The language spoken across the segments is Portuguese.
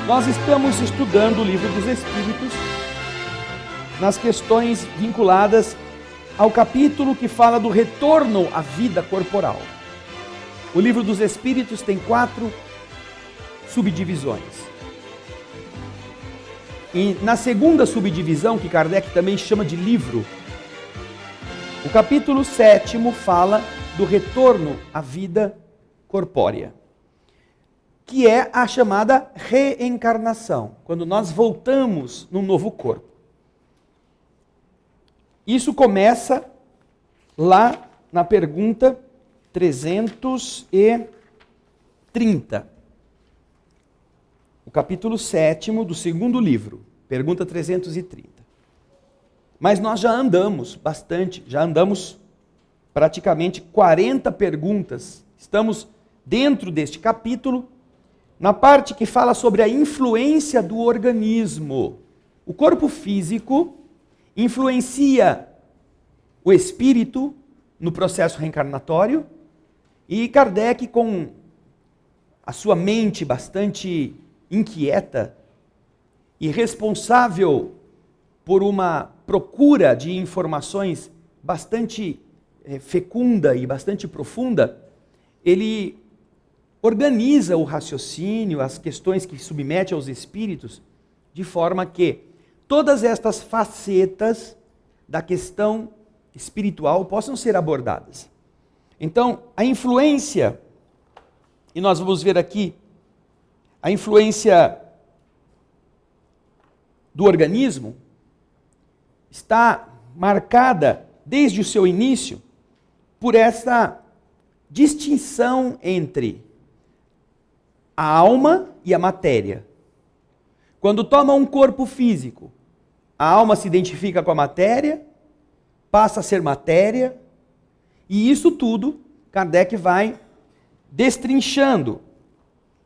Nós estamos estudando o Livro dos Espíritos nas questões vinculadas ao capítulo que fala do retorno à vida corporal. O Livro dos Espíritos tem 4 subdivisões. E na segunda subdivisão, que Kardec também chama de livro, o capítulo 7º fala do retorno à vida corpórea, que é a chamada reencarnação, quando nós voltamos num novo corpo. Isso começa lá na pergunta 330. O capítulo 7º do segundo livro, pergunta 330. Mas nós já andamos bastante, já andamos praticamente 40 perguntas. Estamos dentro deste capítulo, na parte que fala sobre a influência do organismo. O corpo físico influencia o espírito no processo reencarnatório, e Kardec, com a sua mente bastante inquieta e responsável por uma procura de informações bastante fecunda e bastante profunda, ele organiza o raciocínio, as questões que submete aos espíritos, de forma que todas estas facetas da questão espiritual possam ser abordadas. Então, a influência, e nós vamos ver aqui, a influência do organismo está marcada desde o seu início por essa distinção entre a alma e a matéria. Quando toma um corpo físico, a alma se identifica com a matéria, passa a ser matéria, e isso tudo Kardec vai destrinchando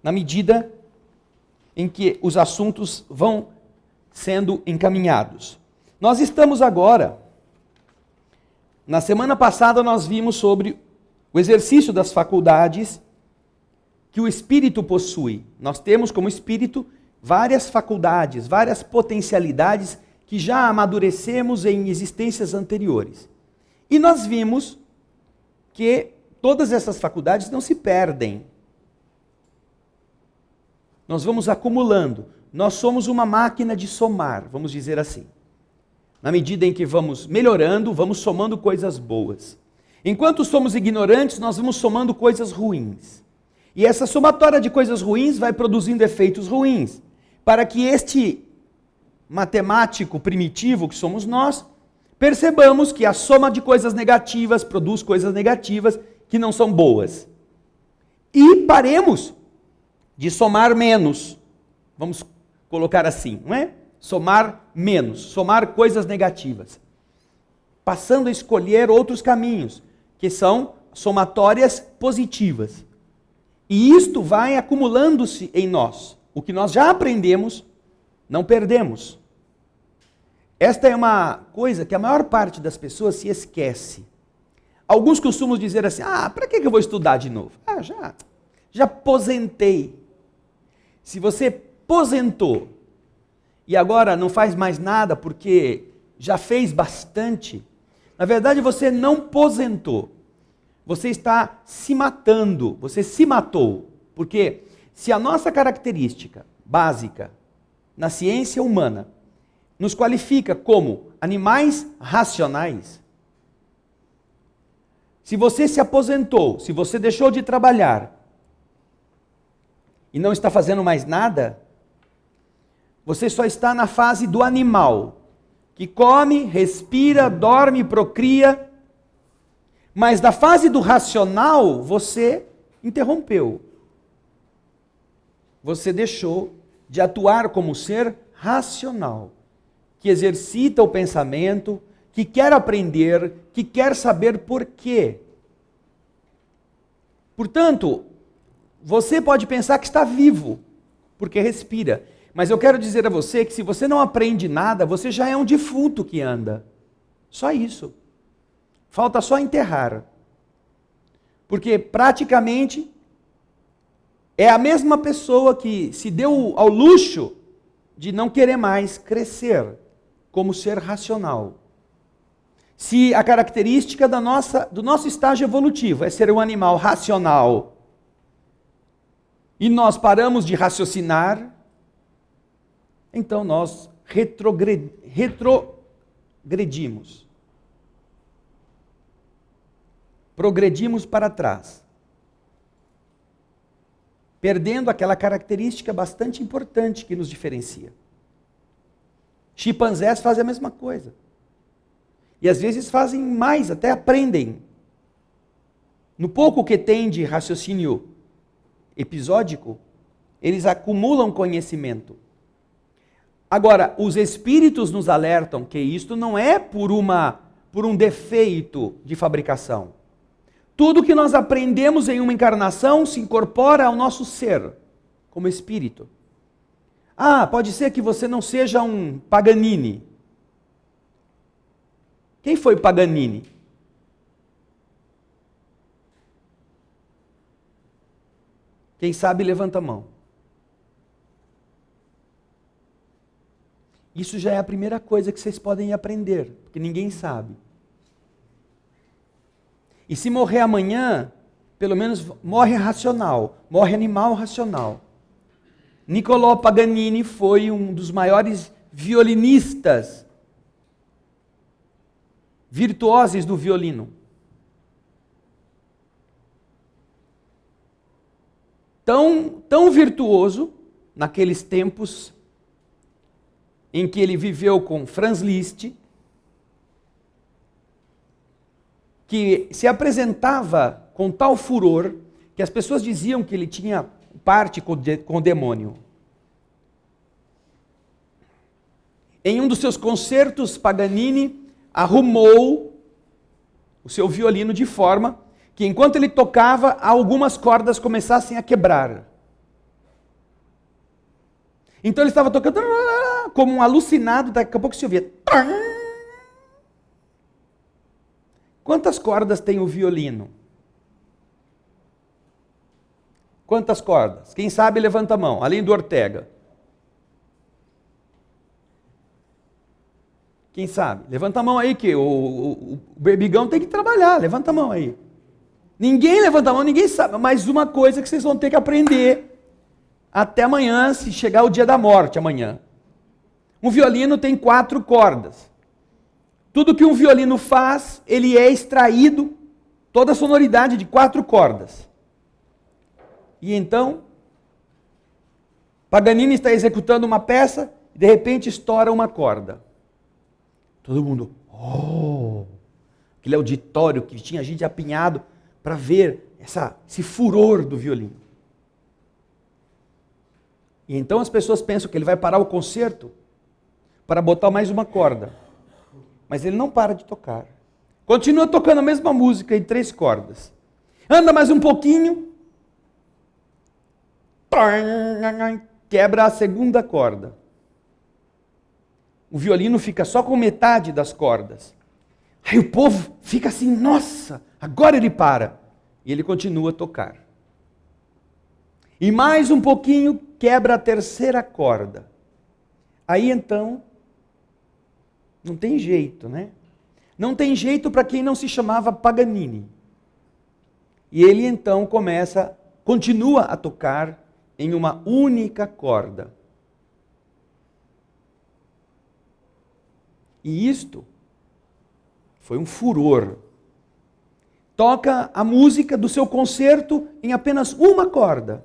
na medida em que os assuntos vão sendo encaminhados. Nós estamos agora, na semana passada nós vimos sobre o exercício das faculdades que o espírito possui. Nós temos como espírito várias faculdades, várias potencialidades que já amadurecemos em existências anteriores. E nós vimos que todas essas faculdades não se perdem. Nós vamos acumulando. Nós somos uma máquina de somar, vamos dizer assim. Na medida em que vamos melhorando, vamos somando coisas boas. Enquanto somos ignorantes, nós vamos somando coisas ruins. E essa somatória de coisas ruins vai produzindo efeitos ruins, para que este matemático primitivo que somos nós, percebamos que a soma de coisas negativas produz coisas negativas que não são boas. E paremos de somar menos. Vamos colocar assim, não é? Somar menos, somar coisas negativas. Passando a escolher outros caminhos, que são somatórias positivas. E isto vai acumulando-se em nós. O que nós já aprendemos, não perdemos. Esta é uma coisa que a maior parte das pessoas se esquece. Alguns costumam dizer assim, para que eu vou estudar de novo? Já aposentei. Se você aposentou e agora não faz mais nada porque já fez bastante, na verdade você não aposentou. Você está se matando, você se matou. Porque se a nossa característica básica na ciência humana nos qualifica como animais racionais, se você se aposentou, se você deixou de trabalhar e não está fazendo mais nada, você só está na fase do animal, que come, respira, dorme, procria, mas da fase do racional você interrompeu. Você deixou de atuar como ser racional, que exercita o pensamento, que quer aprender, que quer saber por quê. Portanto, você pode pensar que está vivo, porque respira. Mas eu quero dizer a você que se você não aprende nada, você já é um defunto que anda. Só isso. Falta só enterrar. Porque praticamente é a mesma pessoa que se deu ao luxo de não querer mais crescer como ser racional. Se a característica do nosso estágio evolutivo é ser um animal racional e nós paramos de raciocinar, então nós retrogredimos. Progredimos para trás. Perdendo aquela característica bastante importante que nos diferencia. Chimpanzés fazem a mesma coisa. E às vezes fazem mais, até aprendem. No pouco que tem de raciocínio episódico, eles acumulam conhecimento. Agora, os espíritos nos alertam que isto não é por um defeito de fabricação. Tudo que nós aprendemos em uma encarnação se incorpora ao nosso ser, como espírito. Ah, pode ser que você não seja um Paganini. Quem foi Paganini? Quem sabe, levanta a mão. Isso já é a primeira coisa que vocês podem aprender, porque ninguém sabe. E se morrer amanhã, pelo menos morre racional, morre animal racional. Niccolò Paganini foi um dos maiores violinistas, virtuosos do violino. Tão virtuoso, naqueles tempos em que ele viveu com Franz Liszt, que se apresentava com tal furor que as pessoas diziam que ele tinha parte com o demônio. Em um dos seus concertos, Paganini arrumou o seu violino de forma que enquanto ele tocava, algumas cordas começassem a quebrar. Então ele estava tocando como um alucinado, daqui a pouco se ouvia. Quantas cordas tem o violino? Quantas cordas? Quem sabe levanta a mão, além do Ortega. Quem sabe? Levanta a mão aí que o Berbigão tem que trabalhar, levanta a mão aí. Ninguém levanta a mão, ninguém sabe, mas uma coisa que vocês vão ter que aprender até amanhã, se chegar o dia da morte amanhã. Um violino tem 4 cordas. Tudo que um violino faz, ele é extraído, toda a sonoridade de 4 cordas. E então, Paganini está executando uma peça, e de repente estoura uma corda. Todo mundo, aquele auditório que tinha gente apinhado para ver esse furor do violino. E então as pessoas pensam que ele vai parar o concerto para botar mais uma corda. Mas ele não para de tocar. Continua tocando a mesma música em 3 cordas. Anda mais um pouquinho. Quebra a segunda corda. O violino fica só com metade das cordas. Aí o povo fica assim, nossa, agora ele para. E ele continua a tocar. E mais um pouquinho, quebra a terceira corda. Aí então, não tem jeito, né? Não tem jeito para quem não se chamava Paganini. E ele então continua a tocar em uma única corda. E isto foi um furor. Toca a música do seu concerto em apenas uma corda,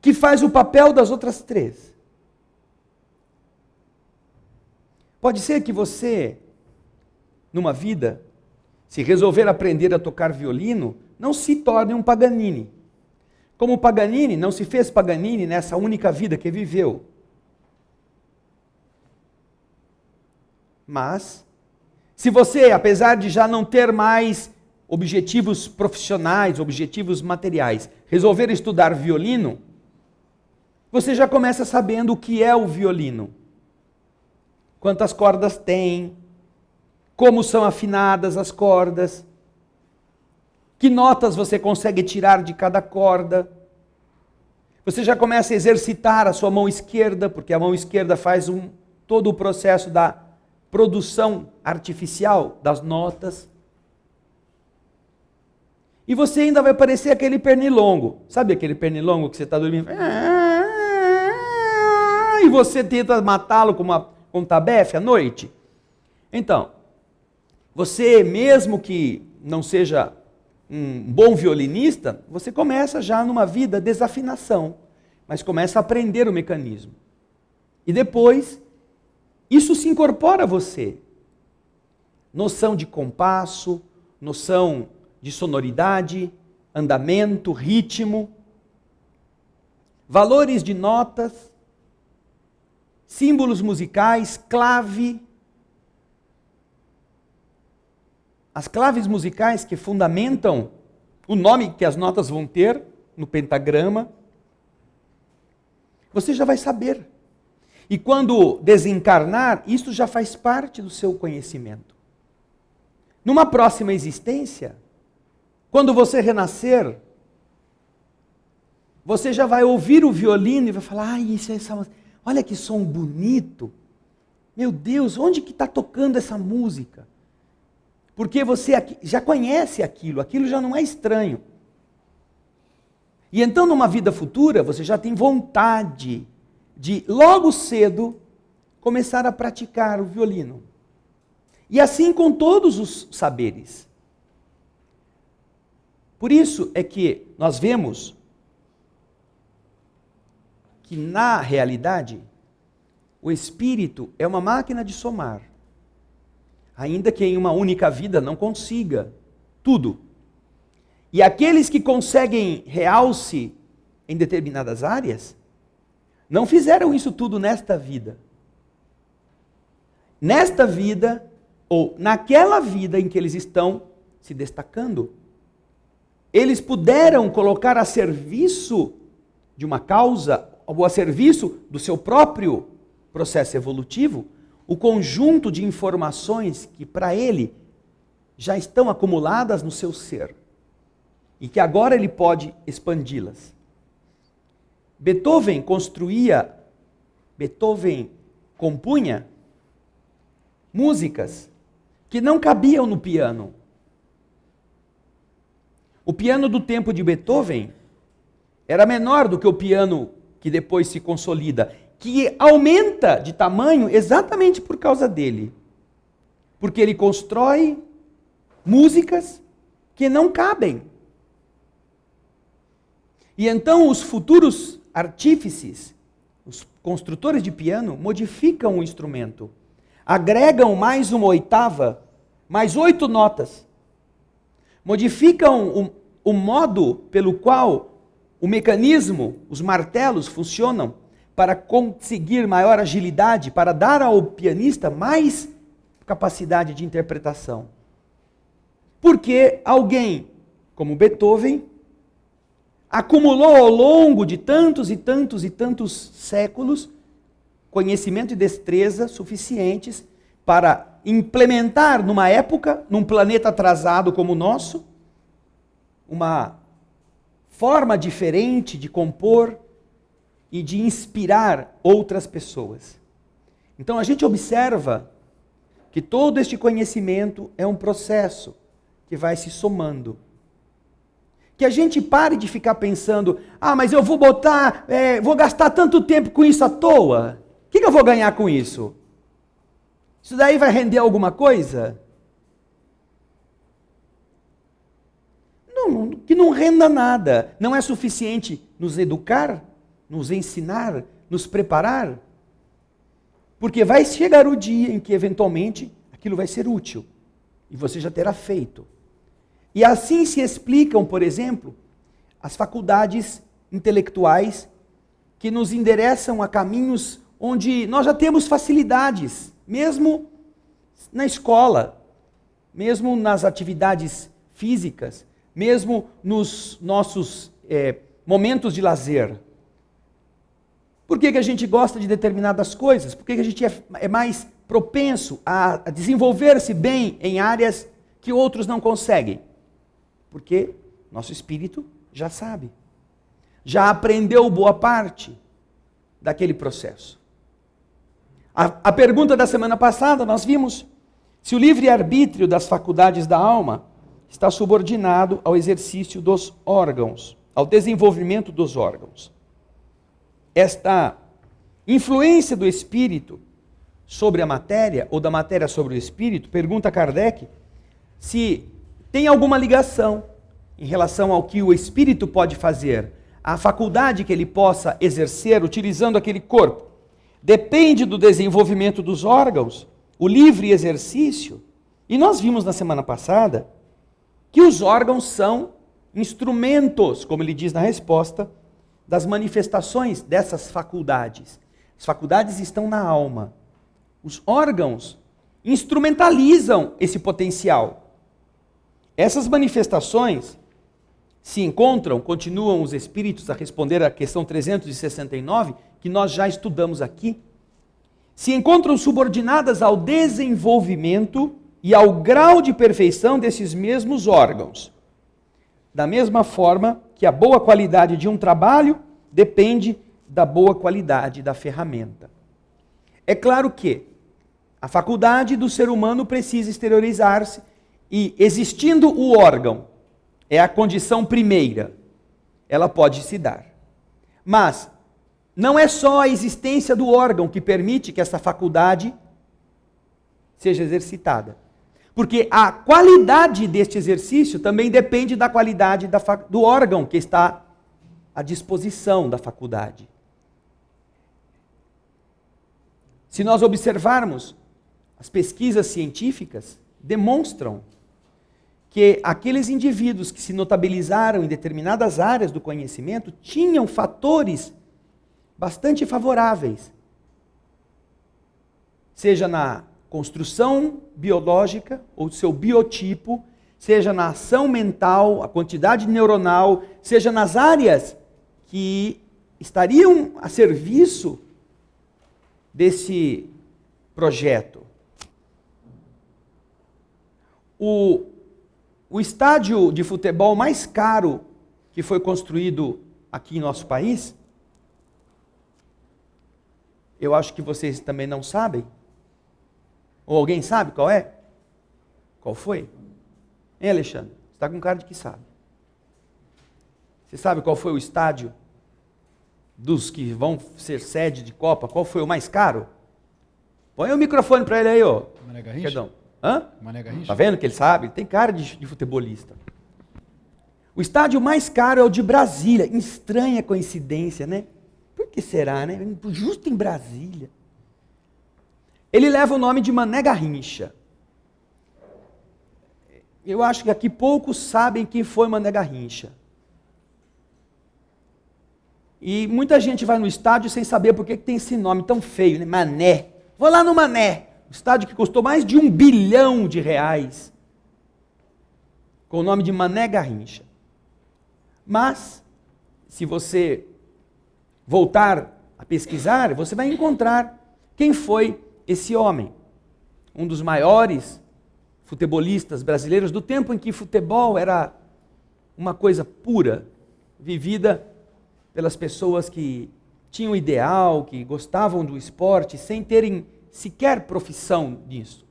que faz o papel das outras 3. Pode ser que você, numa vida, se resolver aprender a tocar violino, não se torne um Paganini. Como Paganini não se fez Paganini nessa única vida que viveu. Mas, se você, apesar de já não ter mais objetivos profissionais, objetivos materiais, resolver estudar violino, você já começa sabendo o que é o violino. Quantas cordas tem, como são afinadas as cordas. Que notas você consegue tirar de cada corda? Você já começa a exercitar a sua mão esquerda, porque a mão esquerda faz todo o processo da produção artificial das notas. E você ainda vai parecer aquele pernilongo. Sabe aquele pernilongo que você está dormindo? E você tenta matá-lo com um tabefe à noite? Então, você mesmo que não seja um bom violinista, você começa já numa vida desafinação, mas começa a aprender o mecanismo. E depois, isso se incorpora a você. Noção de compasso, noção de sonoridade, andamento, ritmo, valores de notas, símbolos musicais, clave. As claves musicais que fundamentam o nome que as notas vão ter no pentagrama, você já vai saber. E quando desencarnar, isso já faz parte do seu conhecimento. Numa próxima existência, quando você renascer, você já vai ouvir o violino e vai falar, olha que som bonito. Meu Deus, onde que está tocando essa música? Porque você já conhece aquilo já não é estranho. E então, numa vida futura, você já tem vontade de, logo cedo, começar a praticar o violino. E assim com todos os saberes. Por isso é que nós vemos que, na realidade, o espírito é uma máquina de somar. Ainda que em uma única vida não consiga tudo. E aqueles que conseguem realce em determinadas áreas, não fizeram isso tudo nesta vida. Nesta vida, ou naquela vida em que eles estão se destacando, eles puderam colocar a serviço de uma causa, ou a serviço do seu próprio processo evolutivo, o conjunto de informações que para ele já estão acumuladas no seu ser e que agora ele pode expandi-las. Beethoven compunha músicas que não cabiam no piano. O piano do tempo de Beethoven era menor do que o piano que depois se consolida, que aumenta de tamanho exatamente por causa dele. Porque ele constrói músicas que não cabem. E então os futuros artífices, os construtores de piano, modificam o instrumento. Agregam mais uma oitava, mais 8 notas. Modificam o modo pelo qual o mecanismo, os martelos funcionam, para conseguir maior agilidade, para dar ao pianista mais capacidade de interpretação. Porque alguém como Beethoven acumulou ao longo de tantos e tantos e tantos séculos conhecimento e destreza suficientes para implementar numa época, num planeta atrasado como o nosso, uma forma diferente de compor e de inspirar outras pessoas. Então a gente observa que todo este conhecimento é um processo que vai se somando. Que a gente pare de ficar pensando, mas eu vou vou gastar tanto tempo com isso à toa. O que eu vou ganhar com isso? Isso daí vai render alguma coisa? Não, que não renda nada. Não é suficiente nos educar, nos ensinar, nos preparar? Porque vai chegar o dia em que, eventualmente, aquilo vai ser útil. E você já terá feito. E assim se explicam, por exemplo, as faculdades intelectuais que nos endereçam a caminhos onde nós já temos facilidades, mesmo na escola, mesmo nas atividades físicas, mesmo nos nossos momentos de lazer. Por que a gente gosta de determinadas coisas? Por que a gente é mais propenso a desenvolver-se bem em áreas que outros não conseguem? Porque nosso espírito já sabe. Já aprendeu boa parte daquele processo. A pergunta da semana passada, nós vimos se o livre-arbítrio das faculdades da alma está subordinado ao exercício dos órgãos, ao desenvolvimento dos órgãos. Esta influência do espírito sobre a matéria, ou da matéria sobre o espírito, pergunta Kardec se tem alguma ligação em relação ao que o espírito pode fazer, a faculdade que ele possa exercer utilizando aquele corpo. Depende do desenvolvimento dos órgãos, o livre exercício. E nós vimos na semana passada que os órgãos são instrumentos, como ele diz na resposta, das manifestações dessas faculdades. As faculdades estão na alma. Os órgãos instrumentalizam esse potencial. Essas manifestações se encontram, continuam os espíritos a responder à questão 369, que nós já estudamos aqui, se encontram subordinadas ao desenvolvimento e ao grau de perfeição desses mesmos órgãos. Da mesma forma que a boa qualidade de um trabalho depende da boa qualidade da ferramenta. É claro que a faculdade do ser humano precisa exteriorizar-se e, existindo o órgão, é a condição primeira, ela pode se dar. Mas não é só a existência do órgão que permite que essa faculdade seja exercitada. Porque a qualidade deste exercício também depende da qualidade do órgão que está à disposição da faculdade. Se nós observarmos, as pesquisas científicas demonstram que aqueles indivíduos que se notabilizaram em determinadas áreas do conhecimento tinham fatores bastante favoráveis, seja na construção biológica, ou seu biotipo, seja na ação mental, a quantidade neuronal, seja nas áreas que estariam a serviço desse projeto. O estádio de futebol mais caro que foi construído aqui em nosso país, eu acho que vocês também não sabem. Ou alguém sabe qual é? Qual foi? Hein, Alexandre? Você está com cara de que sabe. Você sabe qual foi o estádio dos que vão ser sede de Copa? Qual foi o mais caro? Põe o microfone para ele aí, ó. Mané Garrincha? Perdão. Hã? Mané Garrincha? Tá vendo que ele sabe? Ele tem cara de futebolista. O estádio mais caro é o de Brasília. Estranha coincidência, né? Por que será, né? Justo em Brasília. Ele leva o nome de Mané Garrincha. Eu acho que aqui poucos sabem quem foi Mané Garrincha. E muita gente vai no estádio sem saber por que tem esse nome tão feio, né? Mané. Vou lá no Mané. O estádio que custou mais de R$1 bilhão, com o nome de Mané Garrincha. Mas, se você voltar a pesquisar, você vai encontrar quem foi esse homem. Um dos maiores futebolistas brasileiros do tempo em que futebol era uma coisa pura, vivida pelas pessoas que tinham ideal, que gostavam do esporte, sem terem sequer profissão nisso.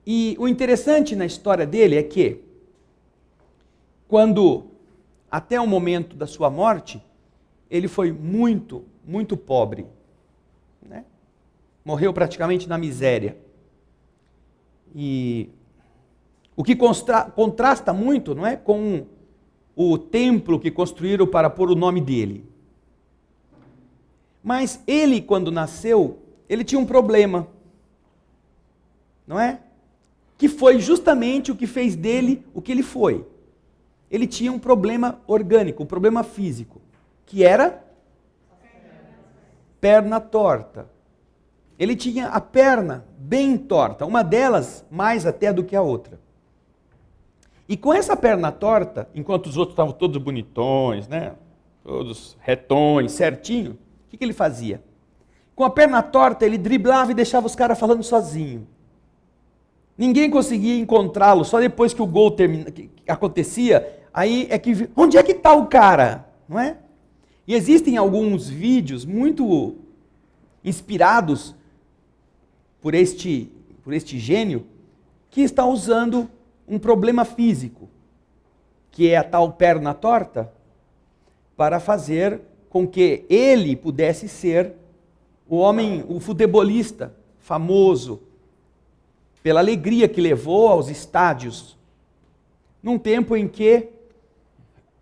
E o interessante na história dele é que, quando, até o momento da sua morte, ele foi muito, muito pobre, né? Morreu praticamente na miséria. E o que contrasta muito, não é, com o templo que construíram para pôr o nome dele. Mas ele, quando nasceu, ele tinha um problema, não é? Que foi justamente o que fez dele o que ele foi. Ele tinha um problema orgânico, um problema físico, que era perna torta. Ele tinha a perna bem torta, uma delas mais até do que a outra. E com essa perna torta, enquanto os outros estavam todos bonitões, né? Todos retões, certinho, o que ele fazia? Com a perna torta, ele driblava e deixava os caras falando sozinho. Ninguém conseguia encontrá-lo, só depois que o gol que acontecia, aí é que... Onde é que está o cara? Não é? E existem alguns vídeos muito inspirados por este gênio, que está usando um problema físico, que é a tal perna torta, para fazer com que ele pudesse ser o homem, o futebolista famoso, pela alegria que levou aos estádios, num tempo em que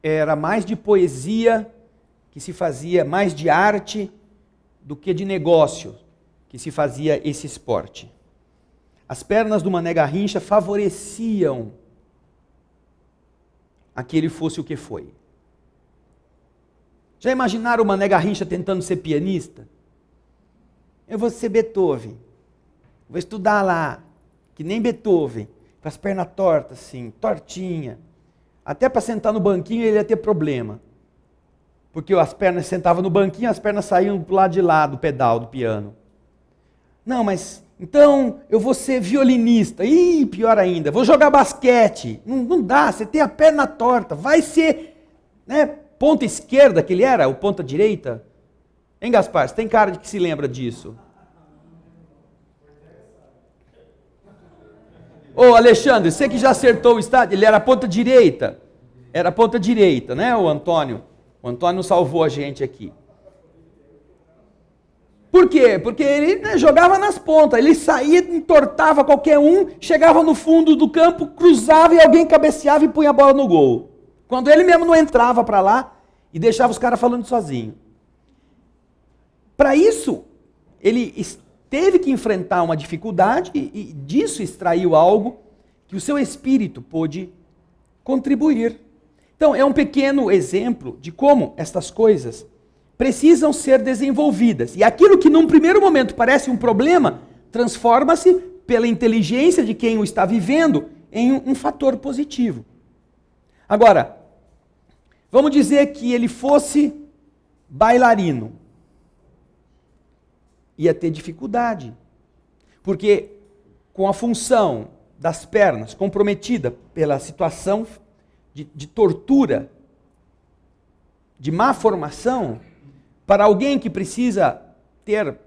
era mais de poesia que se fazia, mais de arte do que de negócio que se fazia esse esporte. As pernas do Mané Garrincha favoreciam a que ele fosse o que foi. Já imaginaram o Mané Garrincha tentando ser pianista? Eu vou ser Beethoven, vou estudar lá, que nem Beethoven, com as pernas tortas assim, tortinha. Até para sentar no banquinho ele ia ter problema. Porque as pernas sentavam no banquinho, as pernas saíam do lado de lá do pedal do piano. Não, mas então eu vou ser violinista. Ih, pior ainda, vou jogar basquete. Não dá, você tem a perna torta. Vai ser, né, ponta esquerda que ele era, ou ponta direita? Hein, Gaspar? Você tem cara de que se lembra disso? Ô, Alexandre, você que já acertou o estádio, ele era ponta direita. Era ponta direita, né, o Antônio? O Antônio salvou a gente aqui. Por quê? Porque ele, né, jogava nas pontas, ele saía, entortava qualquer um, chegava no fundo do campo, cruzava e alguém cabeceava e punha a bola no gol. Quando ele mesmo não entrava para lá e deixava os caras falando sozinho. Para isso, ele teve que enfrentar uma dificuldade e disso extraiu algo que o seu espírito pôde contribuir. Então, é um pequeno exemplo de como estas coisas precisam ser desenvolvidas. E aquilo que num primeiro momento parece um problema, transforma-se pela inteligência de quem o está vivendo em um fator positivo. Agora, vamos dizer que ele fosse bailarino. Ia ter dificuldade. Porque com a função das pernas comprometida pela situação de tortura, de má formação, para alguém que precisa ter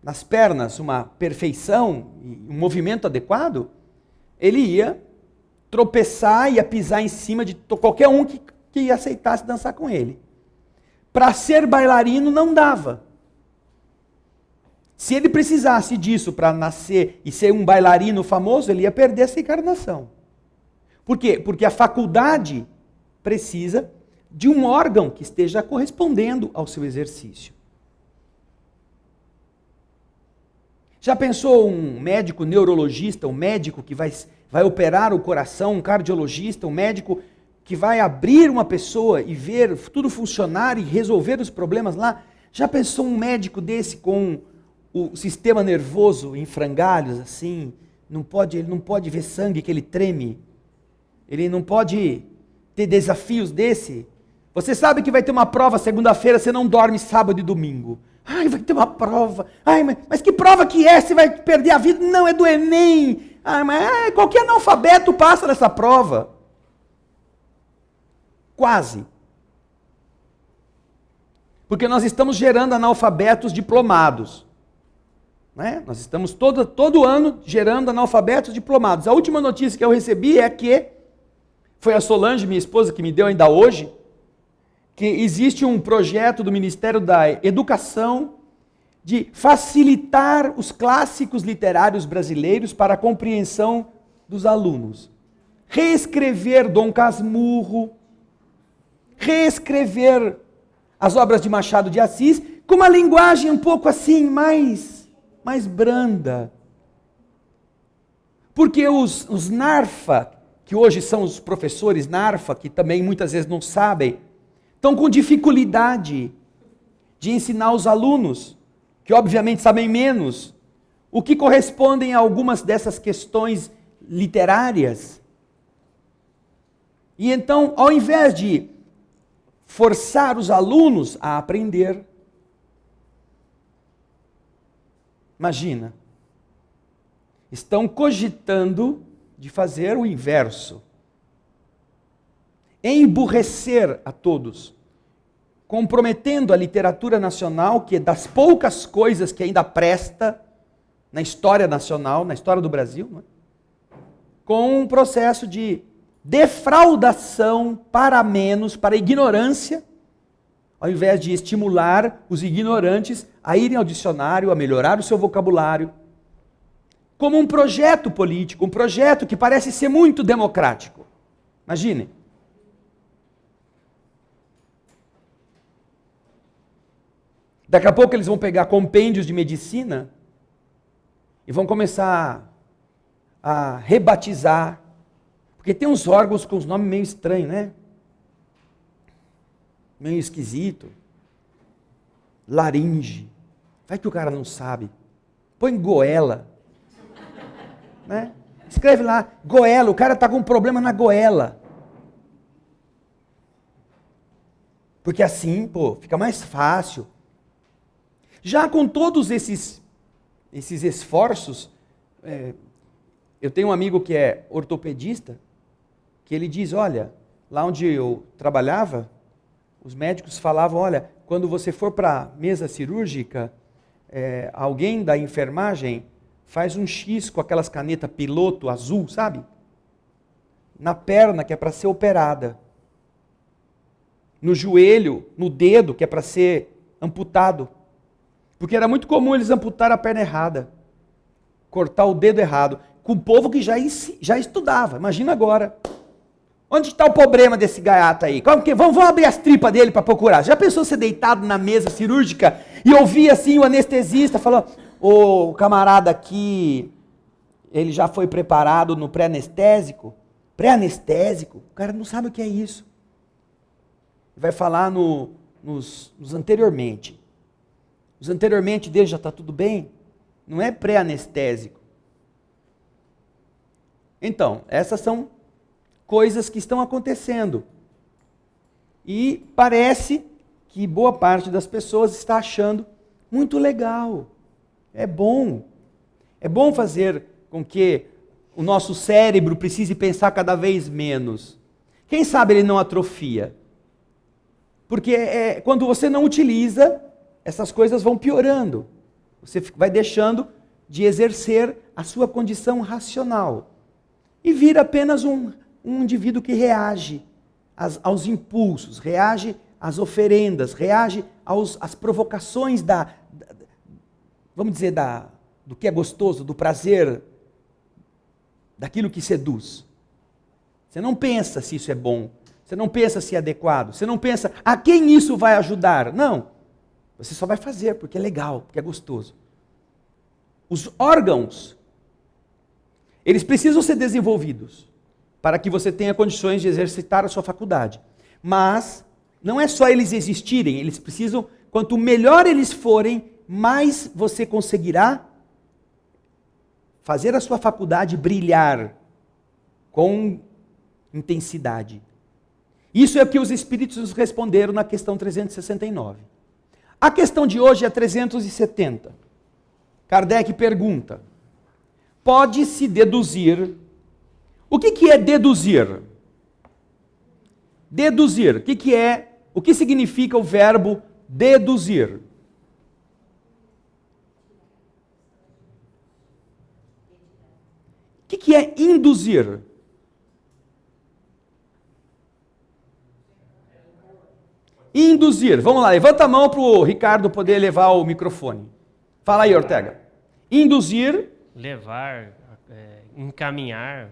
nas pernas uma perfeição e um movimento adequado, ele ia tropeçar, ia pisar em cima de qualquer um que aceitasse dançar com ele. Para ser bailarino não dava. Se ele precisasse disso para nascer e ser um bailarino famoso, ele ia perder essa encarnação. Por quê? Porque a faculdade precisa de um órgão que esteja correspondendo ao seu exercício. Já pensou um médico neurologista, um médico que vai operar o coração, um cardiologista, um médico que vai abrir uma pessoa e ver tudo funcionar e resolver os problemas lá? Já pensou um médico desse com o sistema nervoso em frangalhos, assim? Ele não pode ver sangue que ele treme. Ele não pode ter desafios desse. Você sabe que vai ter uma prova segunda-feira, você não dorme sábado e domingo. Ai, vai ter uma prova. Ai, mas que prova que é? Você vai perder a vida? Não, é do Enem. Ai, mas qualquer analfabeto passa nessa prova. Quase. Porque nós estamos gerando analfabetos diplomados. Né? Nós estamos todo ano gerando analfabetos diplomados. A última notícia que eu recebi é que, foi a Solange, minha esposa, que me deu ainda hoje, que existe um projeto do Ministério da Educação de facilitar os clássicos literários brasileiros para a compreensão dos alunos. Reescrever Dom Casmurro, reescrever as obras de Machado de Assis com uma linguagem um pouco assim, mais branda. Porque os NARFA, que hoje são os professores NARFA, que também muitas vezes não sabem, estão com dificuldade de ensinar os alunos, que obviamente sabem menos, o que correspondem a algumas dessas questões literárias. E então, ao invés de forçar os alunos a aprender, imagina, estão cogitando de fazer o inverso. Emburrecer a todos, comprometendo a literatura nacional, que é das poucas coisas que ainda presta na história nacional, na história do Brasil, não é? Com um processo de defraudação para menos, para ignorância, ao invés de estimular os ignorantes a irem ao dicionário, a melhorar o seu vocabulário, como um projeto político, um projeto que parece ser muito democrático. Imagine. Daqui a pouco eles vão pegar compêndios de medicina e vão começar a rebatizar, porque tem uns órgãos com os nomes meio estranhos, né? Meio esquisito. Laringe. Vai que o cara não sabe. Põe goela. Né? Escreve lá, goela, o cara está com um problema na goela. Porque assim, pô, fica mais fácil. Já com todos esses esforços, eu tenho um amigo que é ortopedista, que ele diz, olha, lá onde eu trabalhava, os médicos falavam, olha, quando você for para a mesa cirúrgica, alguém da enfermagem faz um X com aquelas canetas piloto azul, sabe? Na perna, que é para ser operada. No joelho, no dedo, que é para ser amputado. Porque era muito comum eles amputar a perna errada. Cortar o dedo errado. Com o povo que já estudava. Imagina agora. Onde está o problema desse gaiato aí? Vamos abrir as tripas dele para procurar. Já pensou ser deitado na mesa cirúrgica e ouvir assim o anestesista falando, o camarada aqui, ele já foi preparado no pré-anestésico? Pré-anestésico? O cara não sabe o que é isso. Vai falar nos anteriormente. Os anteriormente dele já está tudo bem? Não é pré-anestésico. Então, essas são coisas que estão acontecendo. E parece que boa parte das pessoas está achando muito legal. É bom. É bom fazer com que o nosso cérebro precise pensar cada vez menos. Quem sabe ele não atrofia? Porque quando você não utiliza, essas coisas vão piorando. Você vai deixando de exercer a sua condição racional. E vira apenas um indivíduo que reage aos impulsos, reage às oferendas, reage às provocações vamos dizer, do que é gostoso, do prazer, daquilo que seduz. Você não pensa se isso é bom, você não pensa se é adequado, você não pensa a quem isso vai ajudar. Não, você só vai fazer porque é legal, porque é gostoso. Os órgãos, eles precisam ser desenvolvidos para que você tenha condições de exercitar a sua faculdade. Mas não é só eles existirem, eles precisam, quanto melhor eles forem, mais você conseguirá fazer a sua faculdade brilhar com intensidade. Isso é o que os Espíritos nos responderam na questão 369. A questão de hoje é 370. Kardec pergunta, pode-se deduzir... O que é deduzir? Deduzir, o que significa o verbo deduzir? O que é induzir? Induzir, vamos lá, levanta a mão para o Ricardo poder levar o microfone. Fala aí, Ortega. Induzir. Levar, encaminhar.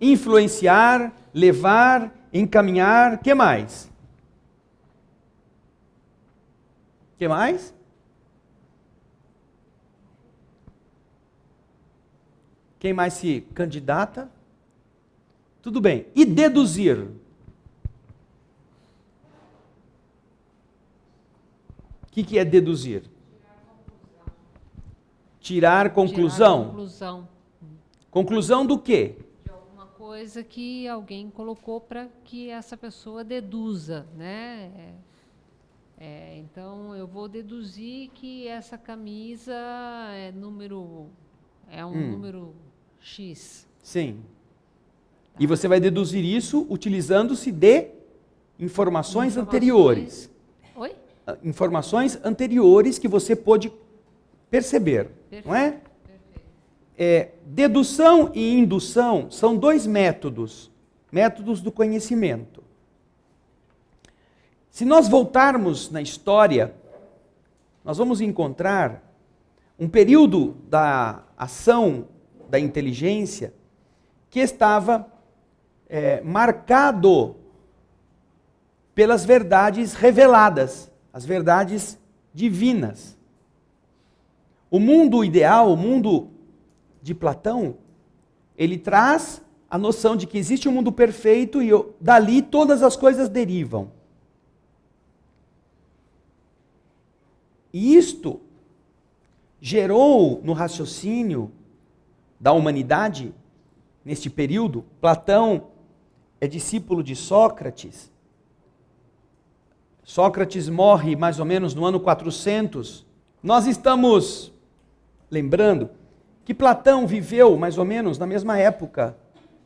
Influenciar, levar, encaminhar, que mais? Que mais? Quem mais se candidata? Tudo bem. E deduzir? O que é deduzir? Tirar conclusão. Tirar conclusão. Conclusão do quê? De alguma coisa que alguém colocou para que essa pessoa deduza, né? então eu vou deduzir que essa camisa é um número X. Sim. E você vai deduzir isso utilizando-se de informações anteriores. Oi? Informações anteriores que você pôde perceber, Perfeito. não é? Dedução e indução são dois métodos do conhecimento. Se nós voltarmos na história, nós vamos encontrar um período da ação da inteligência que estava marcado pelas verdades reveladas, as verdades divinas. O mundo ideal, o mundo de Platão, ele traz a noção de que existe um mundo perfeito e dali todas as coisas derivam. E isto gerou no raciocínio da humanidade, neste período, Platão é discípulo de Sócrates. Sócrates morre mais ou menos no ano 400. Nós estamos lembrando que Platão viveu mais ou menos na mesma época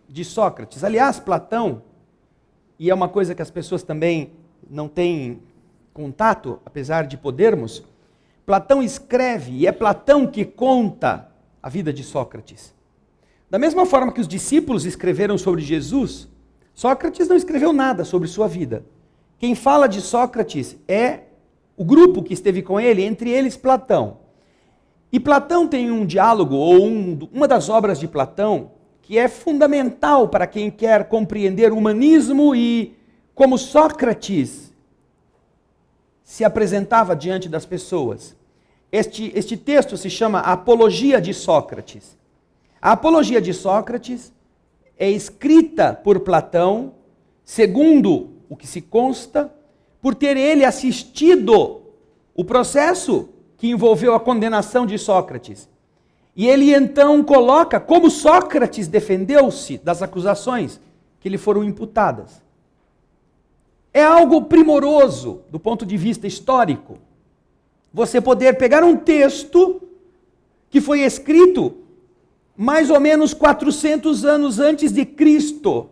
de Sócrates. Aliás, Platão, e é uma coisa que as pessoas também não têm contato, apesar de podermos, Platão escreve, e é Platão que conta a vida de Sócrates. Da mesma forma que os discípulos escreveram sobre Jesus, Sócrates não escreveu nada sobre sua vida. Quem fala de Sócrates é o grupo que esteve com ele, entre eles Platão. E Platão tem um diálogo, ou uma das obras de Platão, que é fundamental para quem quer compreender o humanismo e como Sócrates se apresentava diante das pessoas. Este texto se chama Apologia de Sócrates. A Apologia de Sócrates é escrita por Platão, segundo o que se consta, por ter ele assistido o processo que envolveu a condenação de Sócrates. E ele então coloca como Sócrates defendeu-se das acusações que lhe foram imputadas. É algo primoroso do ponto de vista histórico. Você poder pegar um texto que foi escrito mais ou menos 400 anos antes de Cristo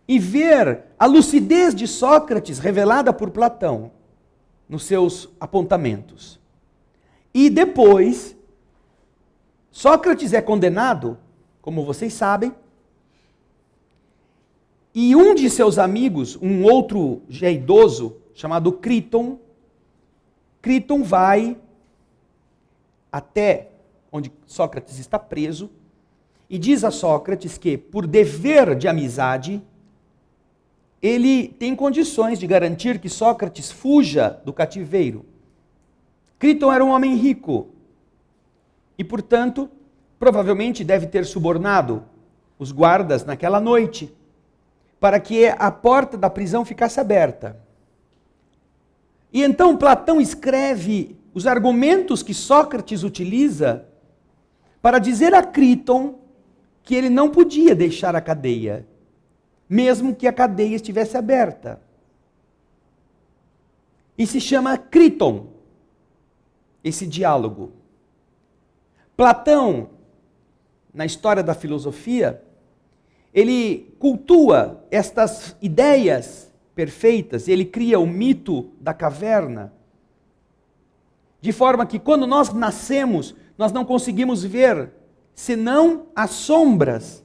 e ver a lucidez de Sócrates revelada por Platão nos seus apontamentos. E depois, Sócrates é condenado, como vocês sabem, e um de seus amigos, um outro já idoso, chamado Críton vai até onde Sócrates está preso e diz a Sócrates que, por dever de amizade, ele tem condições de garantir que Sócrates fuja do cativeiro. Críton era um homem rico e, portanto, provavelmente deve ter subornado os guardas naquela noite para que a porta da prisão ficasse aberta. E então Platão escreve os argumentos que Sócrates utiliza para dizer a Críton que ele não podia deixar a cadeia, mesmo que a cadeia estivesse aberta. E se chama Críton, esse diálogo. Platão, na história da filosofia, ele cultua estas ideias perfeitas, ele cria o mito da caverna, de forma que quando nós nascemos, nós não conseguimos ver senão as sombras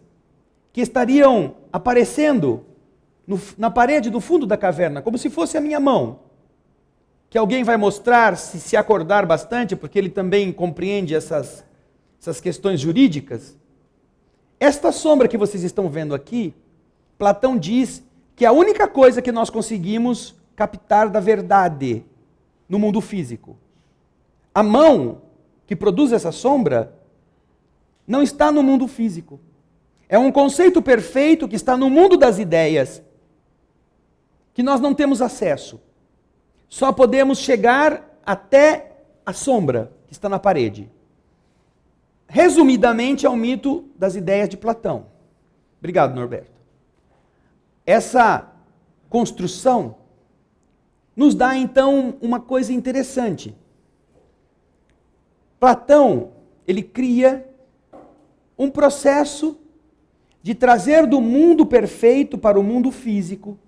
que estariam aparecendo na parede do fundo da caverna, como se fosse a minha mão, que alguém vai mostrar se acordar bastante, porque ele também compreende essas questões jurídicas. Esta sombra que vocês estão vendo aqui, Platão diz que é a única coisa que nós conseguimos captar da verdade no mundo físico. A mão que produz essa sombra não está no mundo físico. É um conceito perfeito que está no mundo das ideias, que nós não temos acesso. Só podemos chegar até a sombra que está na parede. Resumidamente, é o mito das ideias de Platão. Obrigado, Norberto. Essa construção nos dá então uma coisa interessante. Platão, ele cria um processo de trazer do mundo perfeito para o mundo físico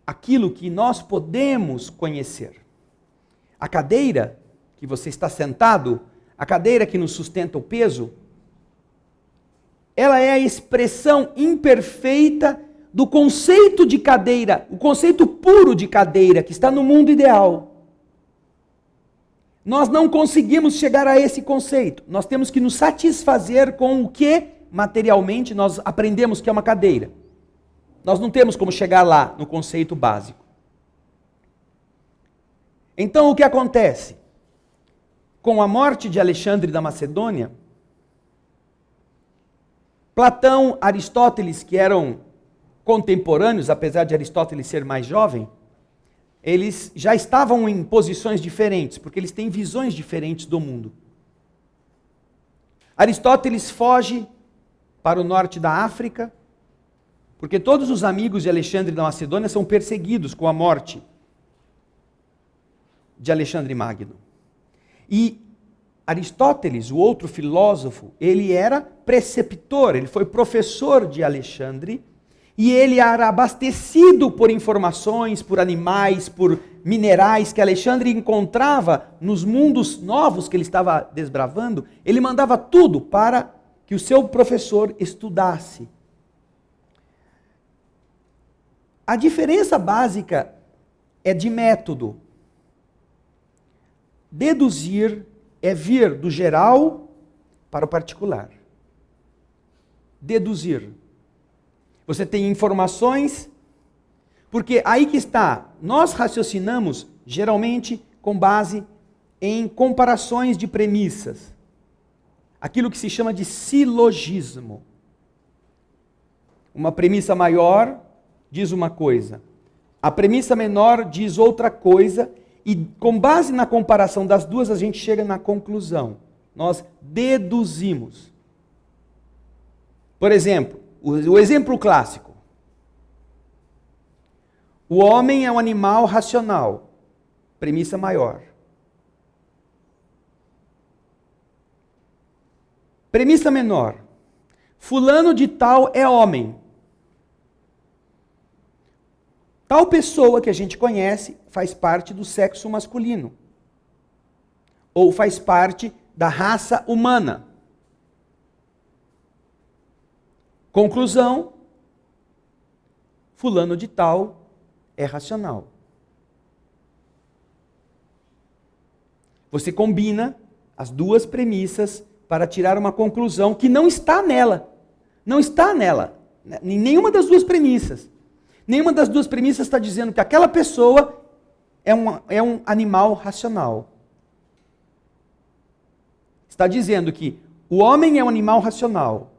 aquilo que nós podemos conhecer. A cadeira que você está sentado, a cadeira que nos sustenta o peso, ela é a expressão imperfeita do conceito de cadeira, o conceito puro de cadeira que está no mundo ideal. Nós não conseguimos chegar a esse conceito. Nós temos que nos satisfazer com o que materialmente nós aprendemos que é uma cadeira. Nós não temos como chegar lá no conceito básico. Então o que acontece? Com a morte de Alexandre da Macedônia, Platão, Aristóteles, que eram contemporâneos, apesar de Aristóteles ser mais jovem, eles já estavam em posições diferentes, porque eles têm visões diferentes do mundo. Aristóteles foge para o norte da África, porque todos os amigos de Alexandre da Macedônia são perseguidos com a morte de Alexandre Magno. E Aristóteles, o outro filósofo, ele era preceptor, ele foi professor de Alexandre, e ele era abastecido por informações, por animais, por minerais que Alexandre encontrava nos mundos novos que ele estava desbravando. Ele mandava tudo para que o seu professor estudasse. A diferença básica é de método. Deduzir é vir do geral para o particular. Deduzir. Você tem informações, porque aí que está, nós raciocinamos geralmente com base em comparações de premissas. Aquilo que se chama de silogismo. Uma premissa maior diz uma coisa, a premissa menor diz outra coisa, e com base na comparação das duas a gente chega na conclusão. Nós deduzimos. Por exemplo, o exemplo clássico. O homem é um animal racional. Premissa maior. Premissa menor. Fulano de tal é homem. Tal pessoa que a gente conhece faz parte do sexo masculino. Ou faz parte da raça humana. Conclusão, fulano de tal é racional. Você combina as duas premissas para tirar uma conclusão que não está nela. Não está nela. Em nenhuma das duas premissas. Nenhuma das duas premissas está dizendo que aquela pessoa é um animal racional. Está dizendo que o homem é um animal racional.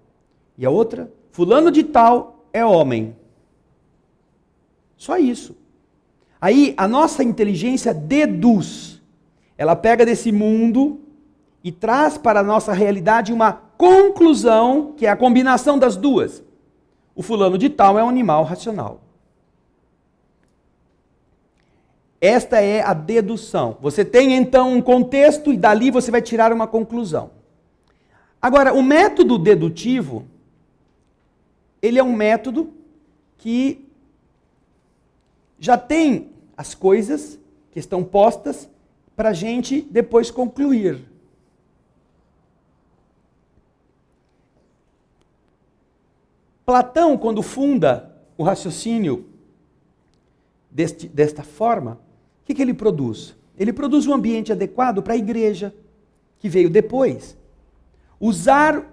E a outra, fulano de tal é homem. Só isso. Aí a nossa inteligência deduz. Ela pega desse mundo e traz para a nossa realidade uma conclusão, que é a combinação das duas. O fulano de tal é um animal racional. Esta é a dedução. Você tem então um contexto e dali você vai tirar uma conclusão. Agora, o método dedutivo, ele é um método que já tem as coisas que estão postas para a gente depois concluir. Platão, quando funda o raciocínio desta forma, o que ele produz? Ele produz um ambiente adequado para a igreja, que veio depois. Usar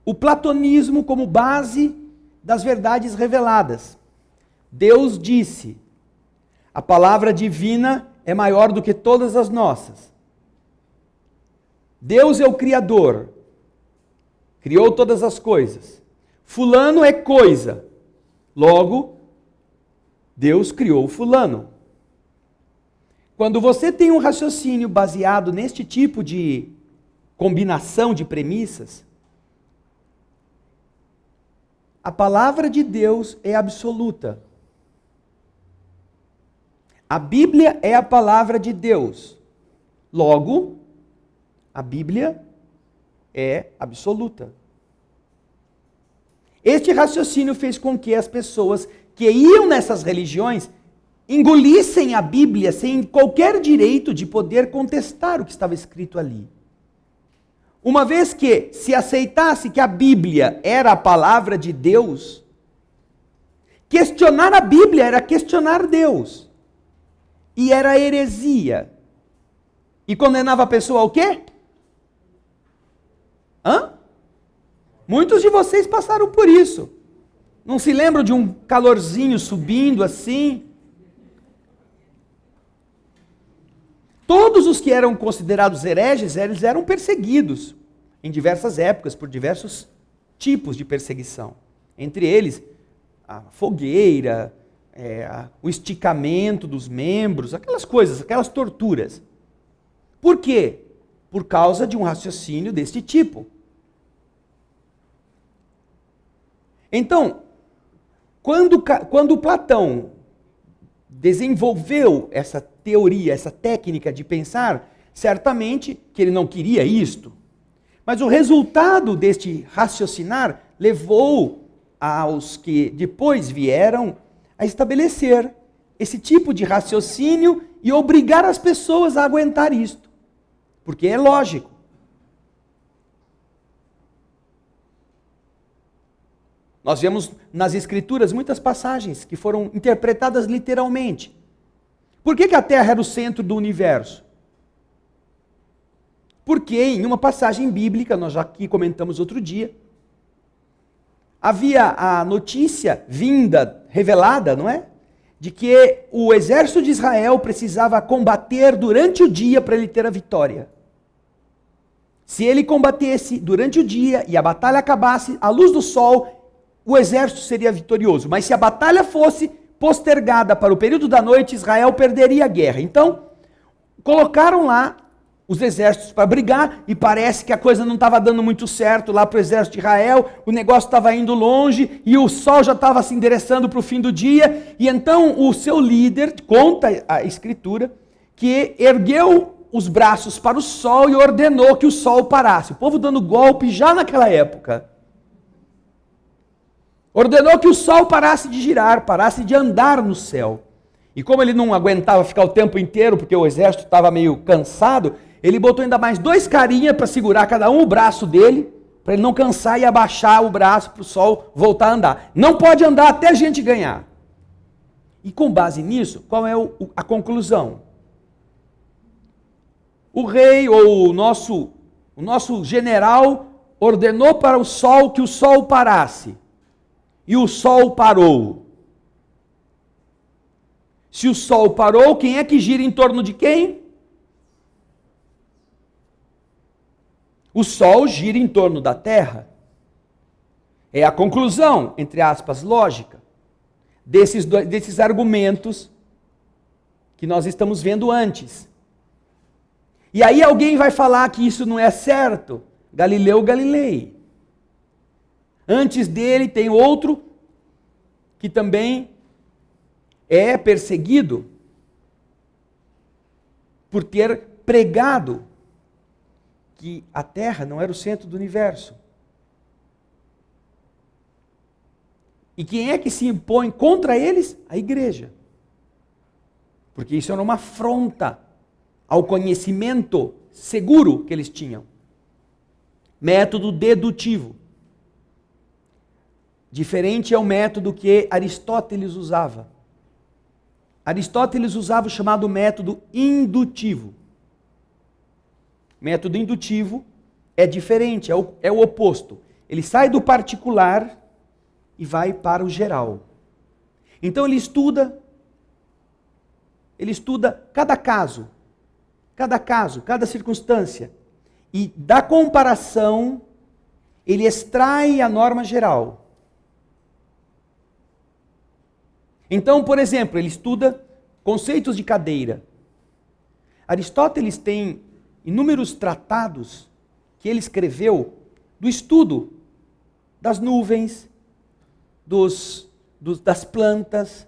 o platonismo como base das verdades reveladas. Deus disse, a palavra divina é maior do que todas as nossas. Deus é o Criador, criou todas as coisas. Fulano é coisa, logo, Deus criou fulano. Quando você tem um raciocínio baseado neste tipo de combinação de premissas, a palavra de Deus é absoluta. A Bíblia é a palavra de Deus. Logo, a Bíblia é absoluta. Este raciocínio fez com que as pessoas que iam nessas religiões engolissem a Bíblia sem qualquer direito de poder contestar o que estava escrito ali. Uma vez que se aceitasse que a Bíblia era a palavra de Deus, questionar a Bíblia era questionar Deus. E era heresia. E condenava a pessoa ao quê? Muitos de vocês passaram por isso. Não se lembram de um calorzinho subindo assim? Todos os que eram considerados hereges, eles eram perseguidos em diversas épocas, por diversos tipos de perseguição. Entre eles, a fogueira, o esticamento dos membros, aquelas coisas, aquelas torturas. Por quê? Por causa de um raciocínio deste tipo. Então, quando Platão desenvolveu essa teoria, essa técnica de pensar, certamente que ele não queria isto. Mas o resultado deste raciocinar levou aos que depois vieram a estabelecer esse tipo de raciocínio e obrigar as pessoas a aguentar isto. Porque é lógico. Nós vemos nas Escrituras muitas passagens que foram interpretadas literalmente. Por que a Terra era o centro do universo? Porque em uma passagem bíblica, nós já aqui comentamos outro dia, havia a notícia vinda, revelada, não é? De que o exército de Israel precisava combater durante o dia para ele ter a vitória. Se ele combatesse durante o dia e a batalha acabasse à luz do sol, o exército seria vitorioso. Mas se a batalha fosse postergada para o período da noite, Israel perderia a guerra. Então, colocaram lá os exércitos para brigar e parece que a coisa não estava dando muito certo lá para o exército de Israel, o negócio estava indo longe e o sol já estava se endereçando para o fim do dia. E então o seu líder, conta a Escritura, que ergueu os braços para o sol e ordenou que o sol parasse. O povo dando golpe já naquela época. Ordenou que o sol parasse de girar, parasse de andar no céu. E como ele não aguentava ficar o tempo inteiro, porque o exército estava meio cansado, ele botou ainda mais 2 carinhas para segurar cada um o braço dele, para ele não cansar e abaixar o braço para o sol voltar a andar. Não pode andar até a gente ganhar. E com base nisso, qual é a conclusão? O rei ou o nosso general ordenou para o sol que o sol parasse. E o sol parou. Se o sol parou, quem é que gira em torno de quem? O sol gira em torno da Terra. É a conclusão, entre aspas, lógica, desses argumentos que nós estamos vendo antes. E aí alguém vai falar que isso não é certo. Galileu Galilei. Antes dele tem outro que também é perseguido por ter pregado que a Terra não era o centro do universo. E quem é que se impõe contra eles? A igreja. Porque isso era uma afronta ao conhecimento seguro que eles tinham. Método dedutivo. Diferente é o método que Aristóteles usava. Aristóteles usava o chamado método indutivo. Método indutivo é diferente, é o oposto. Ele sai do particular e vai para o geral. Então ele estuda cada caso, cada circunstância. E da comparação, ele extrai a norma geral. Então, por exemplo, ele estuda conceitos de cadeira. Aristóteles tem inúmeros tratados que ele escreveu do estudo das nuvens, das plantas,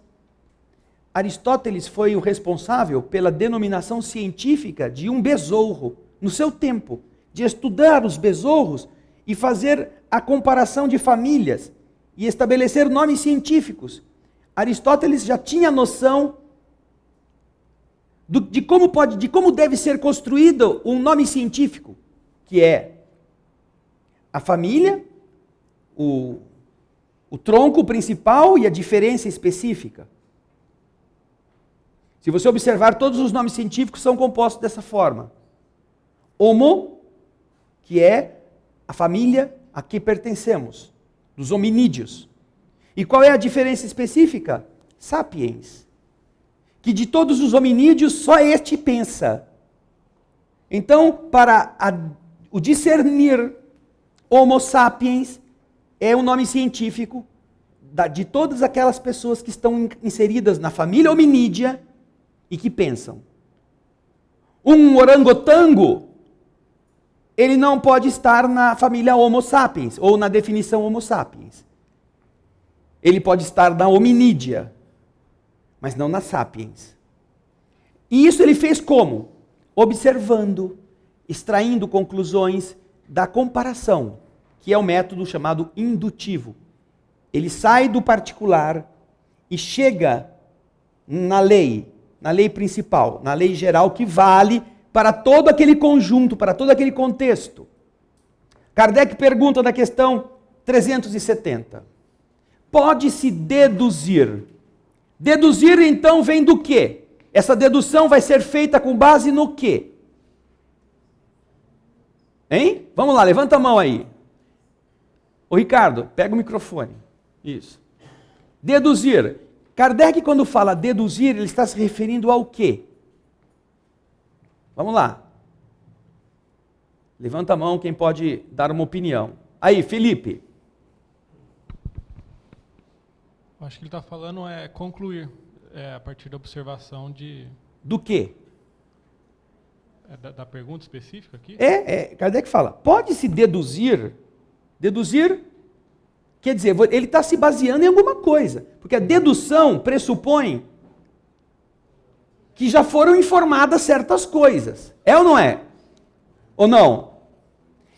Aristóteles foi o responsável pela denominação científica de um besouro, no seu tempo, de estudar os besouros e fazer a comparação de famílias e estabelecer nomes científicos. Aristóteles já tinha noção de como deve ser construído um nome científico, que é a família, o tronco principal e a diferença específica. Se você observar, todos os nomes científicos são compostos dessa forma. Homo, que é a família a que pertencemos, dos hominídeos. E qual é a diferença específica? Sapiens. Que de todos os hominídeos, só este pensa. Então, para o discernir Homo sapiens, é um nome científico de todas aquelas pessoas que estão inseridas na família hominídea e que pensam. Um orangotango, ele não pode estar na família Homo sapiens, ou na definição Homo sapiens. Ele pode estar na hominídea, mas não na sapiens. E isso ele fez como? Observando, extraindo conclusões da comparação, que é o método chamado indutivo. Ele sai do particular e chega na lei principal, na lei geral que vale para todo aquele conjunto, para todo aquele contexto. Kardec pergunta na questão 370. Pode-se deduzir. Deduzir então vem do quê? Essa dedução vai ser feita com base no quê? Hein? Vamos lá, levanta a mão aí. Ô Ricardo, pega o microfone. Isso. Deduzir. Kardec, quando fala deduzir, ele está se referindo ao quê? Vamos lá. Levanta a mão quem pode dar uma opinião. Aí, Felipe. Acho que ele está falando concluir a partir da observação de... Do quê? Da pergunta específica aqui? Kardec fala, pode-se deduzir. Deduzir quer dizer, ele está se baseando em alguma coisa. Porque a dedução pressupõe que já foram informadas certas coisas. É ou não é? Ou não?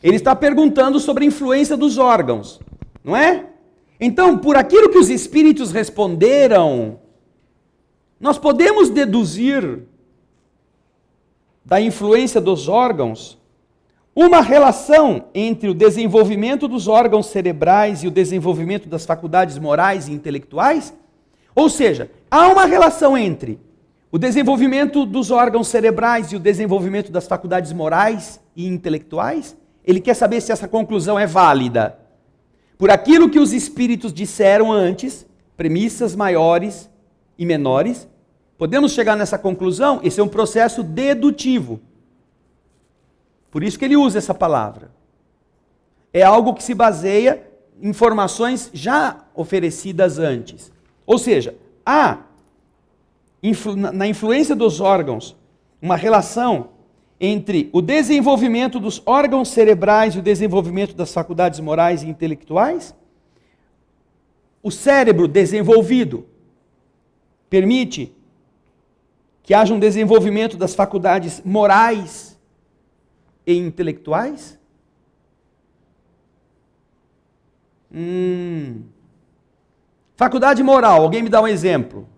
Ele está perguntando sobre a influência dos órgãos. Não é? Então, por aquilo que os espíritos responderam, nós podemos deduzir da influência dos órgãos uma relação entre o desenvolvimento dos órgãos cerebrais e o desenvolvimento das faculdades morais e intelectuais? Ou seja, há uma relação entre o desenvolvimento dos órgãos cerebrais e o desenvolvimento das faculdades morais e intelectuais? Ele quer saber se essa conclusão é válida. Por aquilo que os espíritos disseram antes, premissas maiores e menores, podemos chegar nessa conclusão? Esse é um processo dedutivo. Por isso que ele usa essa palavra. É algo que se baseia em informações já oferecidas antes. Ou seja, há na influência dos órgãos uma relação entre o desenvolvimento dos órgãos cerebrais e o desenvolvimento das faculdades morais e intelectuais. O cérebro desenvolvido permite que haja um desenvolvimento das faculdades morais e intelectuais? Faculdade moral, alguém me dá um exemplo?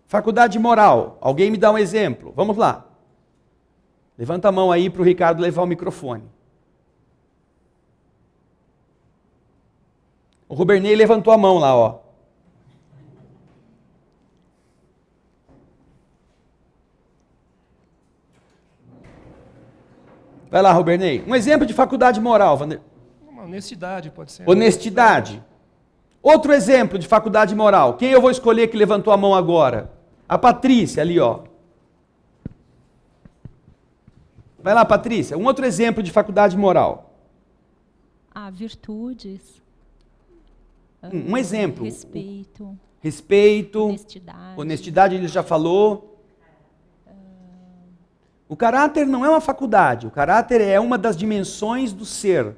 Faculdade moral, alguém me dá um exemplo? Vamos lá. Levanta a mão aí para o Ricardo levar o microfone. O Rubernei levantou a mão lá, ó. Vai lá, Rubernei. Um exemplo de faculdade moral, Vander. Uma honestidade pode ser. Honestidade. Outro exemplo de faculdade moral. Quem eu vou escolher que levantou a mão agora? A Patrícia, ali, ó. Vai lá, Patrícia. Um outro exemplo de faculdade moral. Virtudes. Um exemplo. Respeito. Respeito. Honestidade. Honestidade, ele já falou. O caráter não é uma faculdade. O caráter é uma das dimensões do ser.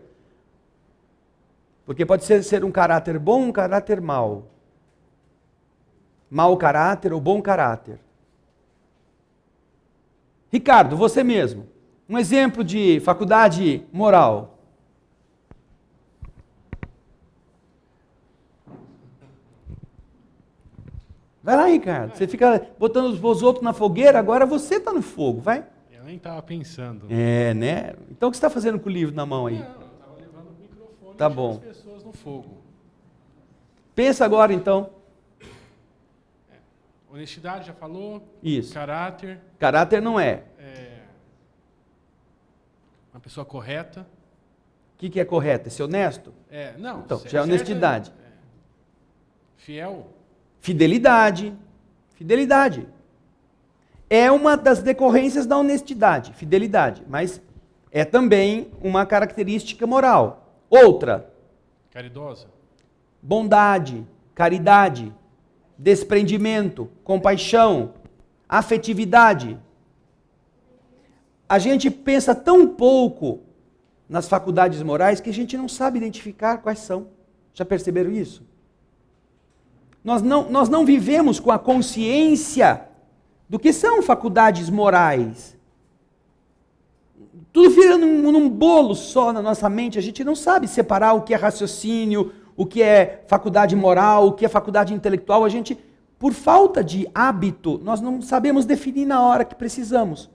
Porque pode ser um caráter bom ou um caráter mau. mau caráter ou bom caráter? Ricardo, você mesmo. Um exemplo de faculdade moral. Vai lá, Ricardo. Você fica botando os outros na fogueira, agora você está no fogo, vai. Eu nem estava pensando. É, né? Então o que você está fazendo com o livro na mão aí? Não, eu estava levando o microfone Tá e bom. as pessoas no fogo. Pensa agora então. Honestidade, já falou. Isso. Caráter. Caráter não é. Uma pessoa correta. O que é correto? É ser honesto? Não. Então, certo, já é honestidade. Fiel. Fidelidade. Fidelidade. É uma das decorrências da honestidade, fidelidade, mas é também uma característica moral. Outra, Caridosa. bondade, caridade, desprendimento, compaixão, afetividade. A gente pensa tão pouco nas faculdades morais que a gente não sabe identificar quais são. Já perceberam isso? Nós não vivemos com a consciência do que são faculdades morais. Tudo fica num bolo só na nossa mente, a gente não sabe separar o que é raciocínio, o que é faculdade moral, o que é faculdade intelectual. A gente, por falta de hábito, nós não sabemos definir na hora que precisamos.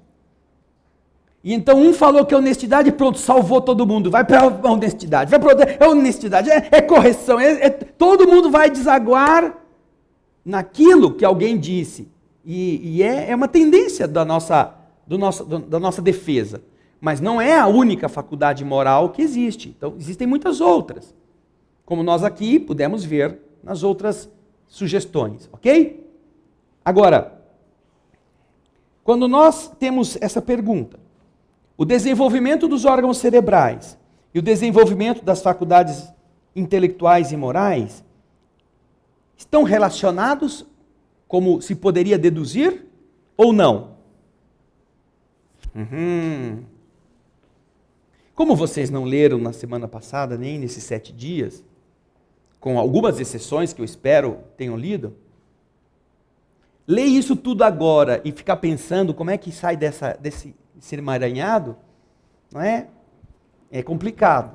E então um falou que é honestidade, pronto, salvou todo mundo. Vai para a honestidade, vai para é honestidade, é correção. Todo mundo vai desaguar naquilo que alguém disse. E é uma tendência da nossa defesa. Mas não é a única faculdade moral que existe. Então, existem muitas outras. Como nós aqui pudemos ver nas outras sugestões, ok? Agora, quando nós temos essa pergunta, o desenvolvimento dos órgãos cerebrais e o desenvolvimento das faculdades intelectuais e morais estão relacionados, como se poderia deduzir, ou não? Como vocês não leram na semana passada, nem nesses 7 dias, com algumas exceções que eu espero tenham lido, ler isso tudo agora e ficar pensando como é que sai desse emaranhado, não é? É complicado.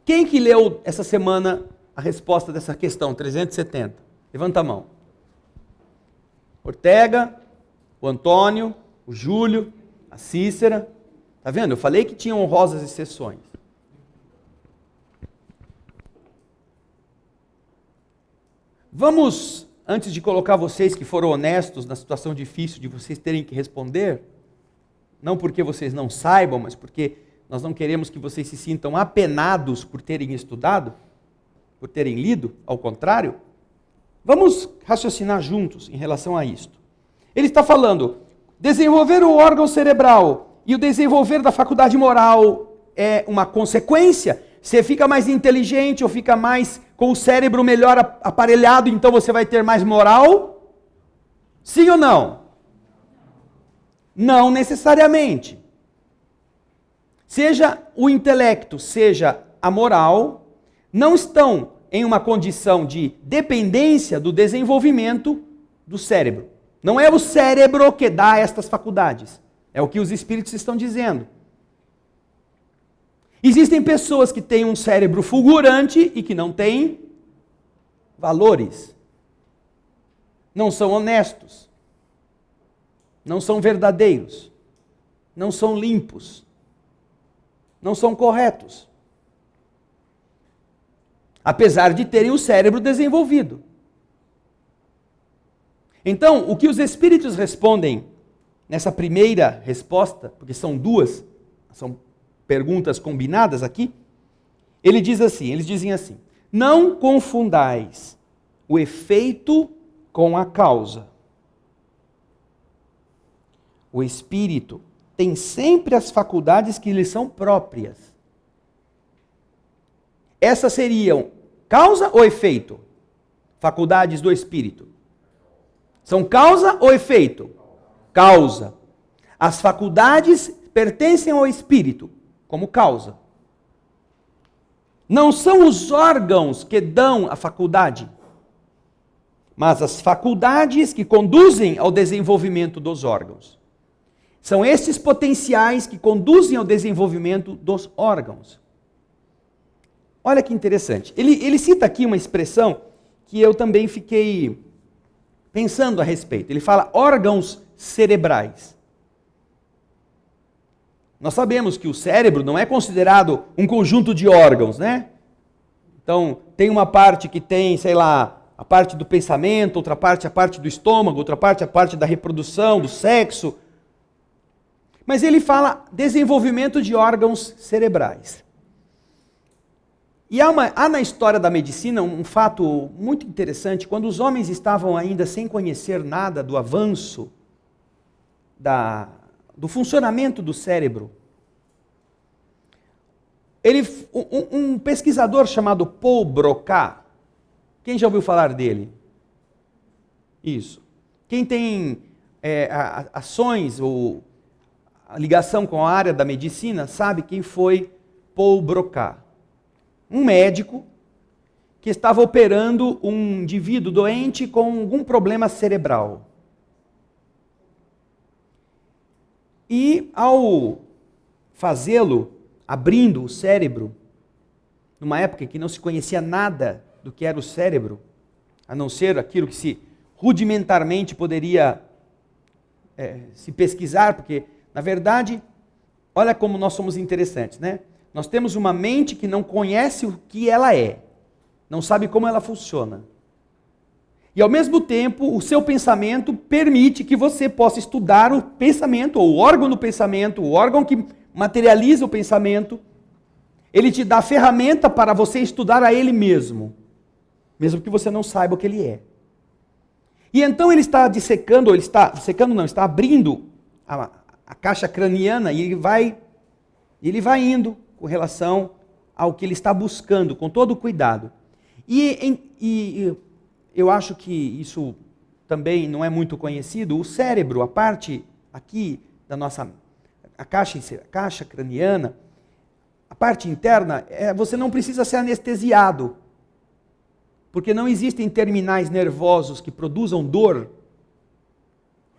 Quem que leu essa semana a resposta dessa questão, 370? Levanta a mão. Ortega, o Antônio, o Júlio, a Cícera. Tá vendo? Eu falei que tinha honrosas exceções. Vamos, antes de colocar vocês que foram honestos na situação difícil de vocês terem que responder, não porque vocês não saibam, mas porque nós não queremos que vocês se sintam apenados por terem estudado, por terem lido, ao contrário. Vamos raciocinar juntos em relação a isto. Ele está falando, desenvolver o órgão cerebral e o desenvolver da faculdade moral é uma consequência. Você fica mais inteligente ou fica mais com o cérebro melhor aparelhado, então você vai ter mais moral? Sim ou não? Não necessariamente. Seja o intelecto, seja a moral, não estão em uma condição de dependência do desenvolvimento do cérebro. Não é o cérebro que dá estas faculdades. É o que os espíritos estão dizendo. Existem pessoas que têm um cérebro fulgurante e que não têm valores. Não são honestos. Não são verdadeiros. Não são limpos. Não são corretos. Apesar de terem o cérebro desenvolvido. Então, o que os espíritos respondem nessa primeira resposta, porque são duas, são perguntas combinadas aqui, eles dizem assim, não confundais o efeito com a causa. O espírito tem sempre as faculdades que lhe são próprias. Essas seriam causa ou efeito? Faculdades do espírito. São causa ou efeito? Causa. As faculdades pertencem ao espírito como causa. Não são os órgãos que dão a faculdade. mas as faculdades que conduzem ao desenvolvimento dos órgãos. São esses potenciais que conduzem ao desenvolvimento dos órgãos. Olha que interessante. Ele cita aqui uma expressão que eu também fiquei pensando a respeito. Ele fala órgãos cerebrais. Nós sabemos que o cérebro não é considerado um conjunto de órgãos, né? Então, tem uma parte que tem, sei lá, a parte do pensamento, outra parte a parte do estômago, outra parte a parte da reprodução, do sexo. Mas ele fala desenvolvimento de órgãos cerebrais. E há na história da medicina um fato muito interessante. Quando os homens estavam ainda sem conhecer nada do avanço do funcionamento do cérebro, um pesquisador chamado Paul Broca, quem já ouviu falar dele? Isso. Quem tem ações ou a ligação com a área da medicina sabe quem foi Paul Broca. Um médico que estava operando um indivíduo doente com algum problema cerebral. E ao fazê-lo, abrindo o cérebro, numa época em que não se conhecia nada do que era o cérebro, a não ser aquilo que se rudimentarmente poderia se pesquisar, porque, na verdade, olha como nós somos interessantes, né? Nós temos uma mente que não conhece o que ela é, não sabe como ela funciona. E ao mesmo tempo, o seu pensamento permite que você possa estudar o pensamento, ou o órgão do pensamento, o órgão que materializa o pensamento. Ele te dá a ferramenta para você estudar a ele mesmo que você não saiba o que ele é. E então ele está dissecando, está abrindo a caixa craniana e ele vai indo com relação ao que ele está buscando, com todo o cuidado. E eu acho que isso também não é muito conhecido. O cérebro, a parte aqui da nossa a caixa craniana, a parte interna, você não precisa ser anestesiado, porque não existem terminais nervosos que produzam dor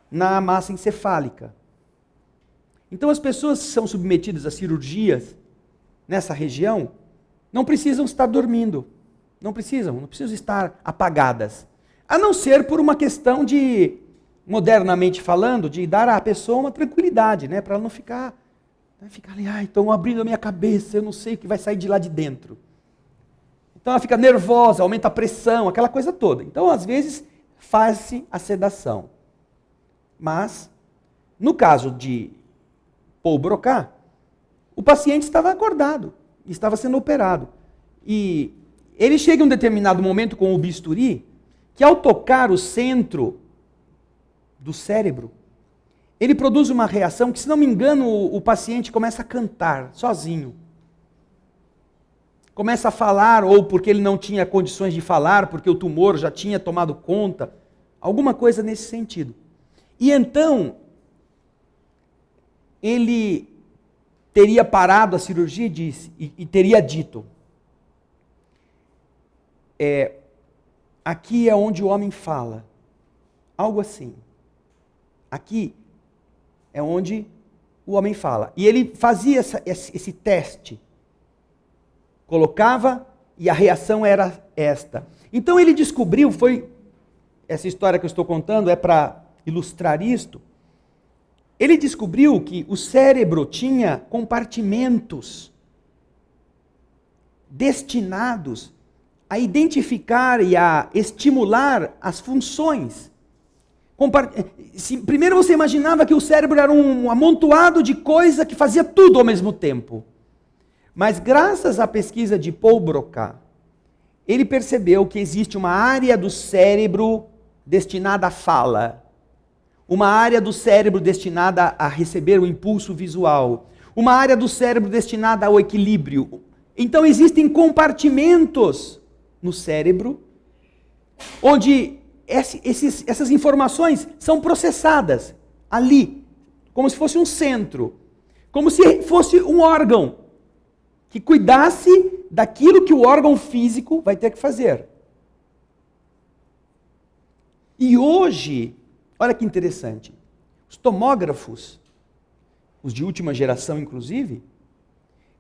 na massa encefálica. Então as pessoas que são submetidas a cirurgias nessa região não precisam estar dormindo. Não precisam estar apagadas. A não ser por uma questão de, modernamente falando, de dar à pessoa uma tranquilidade, né? Para ela não ficar ali, estão abrindo a minha cabeça, eu não sei o que vai sair de lá de dentro. Então ela fica nervosa, aumenta a pressão, aquela coisa toda. Então, às vezes, faz-se a sedação. Mas, no caso de Paul Broca, o paciente estava acordado, estava sendo operado. E ele chega em um determinado momento com o bisturi, que ao tocar o centro do cérebro, ele produz uma reação que, se não me engano, o paciente começa a cantar sozinho. Começa a falar, ou porque ele não tinha condições de falar, porque o tumor já tinha tomado conta, alguma coisa nesse sentido. E então, ele teria parado a cirurgia e teria dito: aqui é onde o homem fala. Algo assim. Aqui é onde o homem fala. E ele fazia esse teste. Colocava e a reação era esta. Então ele descobriu, essa história que eu estou contando é para ilustrar isto. Ele descobriu que o cérebro tinha compartimentos destinados a identificar e a estimular as funções. Primeiro você imaginava que o cérebro era um amontoado de coisa que fazia tudo ao mesmo tempo. Mas graças à pesquisa de Paul Broca, ele percebeu que existe uma área do cérebro destinada à fala, uma área do cérebro destinada a receber o impulso visual, uma área do cérebro destinada ao equilíbrio. Então existem compartimentos no cérebro onde essas informações são processadas ali, como se fosse um centro, como se fosse um órgão que cuidasse daquilo que o órgão físico vai ter que fazer. E hoje, olha que interessante, os tomógrafos, os de última geração inclusive,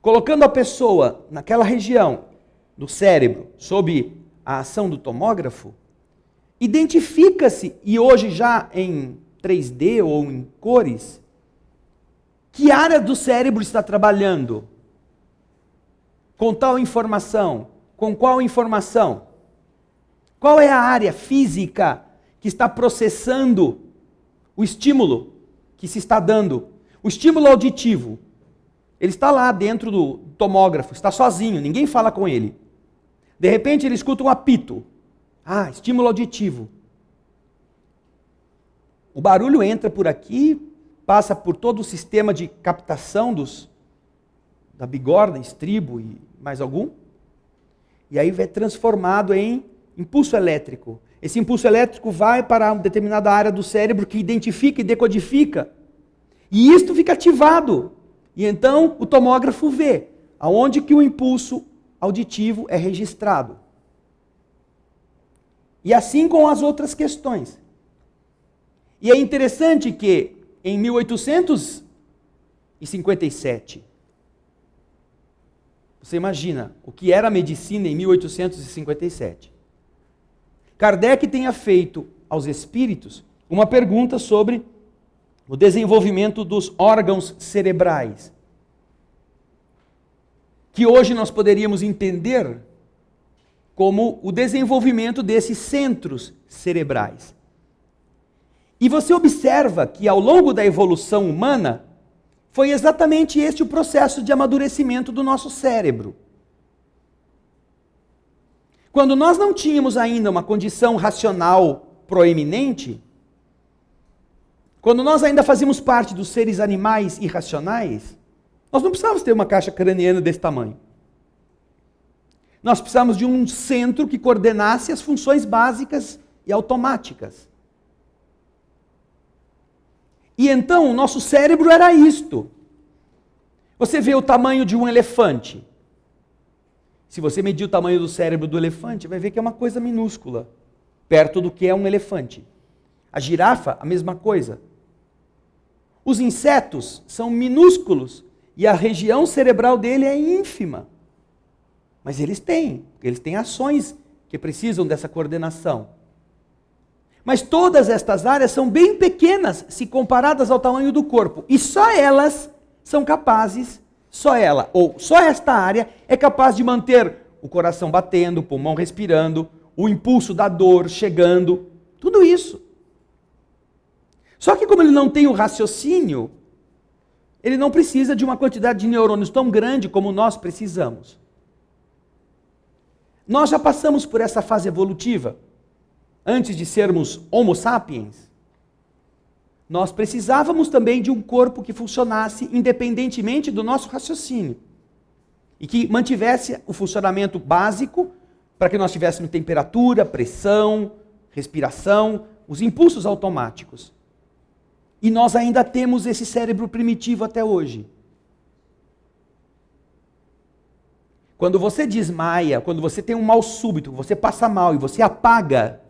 colocando a pessoa naquela região do cérebro, sob a ação do tomógrafo, identifica-se, e hoje já em 3D ou em cores, que área do cérebro está trabalhando com tal informação, com qual informação? Qual é a área física que está processando o estímulo que se está dando? O estímulo auditivo, ele está lá dentro do tomógrafo, está sozinho, ninguém fala com ele. De repente ele escuta um apito. Ah, estímulo auditivo. O barulho entra por aqui, passa por todo o sistema de captação da bigorna, estribo e mais algum, e aí é transformado em impulso elétrico. Esse impulso elétrico vai para uma determinada área do cérebro que identifica e decodifica, e isto fica ativado. E então o tomógrafo vê aonde que o impulso auditivo é registrado. E assim com as outras questões. E é interessante que em 1857, você imagina o que era a medicina em 1857. Kardec tenha feito aos espíritos uma pergunta sobre o desenvolvimento dos órgãos cerebrais, que hoje nós poderíamos entender como o desenvolvimento desses centros cerebrais. E você observa que ao longo da evolução humana, foi exatamente este o processo de amadurecimento do nosso cérebro. Quando nós não tínhamos ainda uma condição racional proeminente, quando nós ainda fazíamos parte dos seres animais irracionais, nós não precisávamos ter uma caixa craniana desse tamanho. Nós precisávamos de um centro que coordenasse as funções básicas e automáticas. E então o nosso cérebro era isto. Você vê o tamanho de um elefante. Se você medir o tamanho do cérebro do elefante, vai ver que é uma coisa minúscula, perto do que é um elefante. A girafa, a mesma coisa. Os insetos são minúsculos e a região cerebral dele é ínfima. Mas eles têm ações que precisam dessa coordenação. Mas todas estas áreas são bem pequenas se comparadas ao tamanho do corpo. E só elas são capazes, só esta área é capaz de manter o coração batendo, o pulmão respirando, o impulso da dor chegando, tudo isso. Só que como ele não tem o raciocínio, ele não precisa de uma quantidade de neurônios tão grande como nós precisamos. Nós já passamos por essa fase evolutiva. Antes de sermos Homo sapiens, nós precisávamos também de um corpo que funcionasse independentemente do nosso raciocínio. E que mantivesse o funcionamento básico para que nós tivéssemos temperatura, pressão, respiração, os impulsos automáticos. E nós ainda temos esse cérebro primitivo até hoje. Quando você desmaia, quando você tem um mal súbito, você passa mal e você apaga,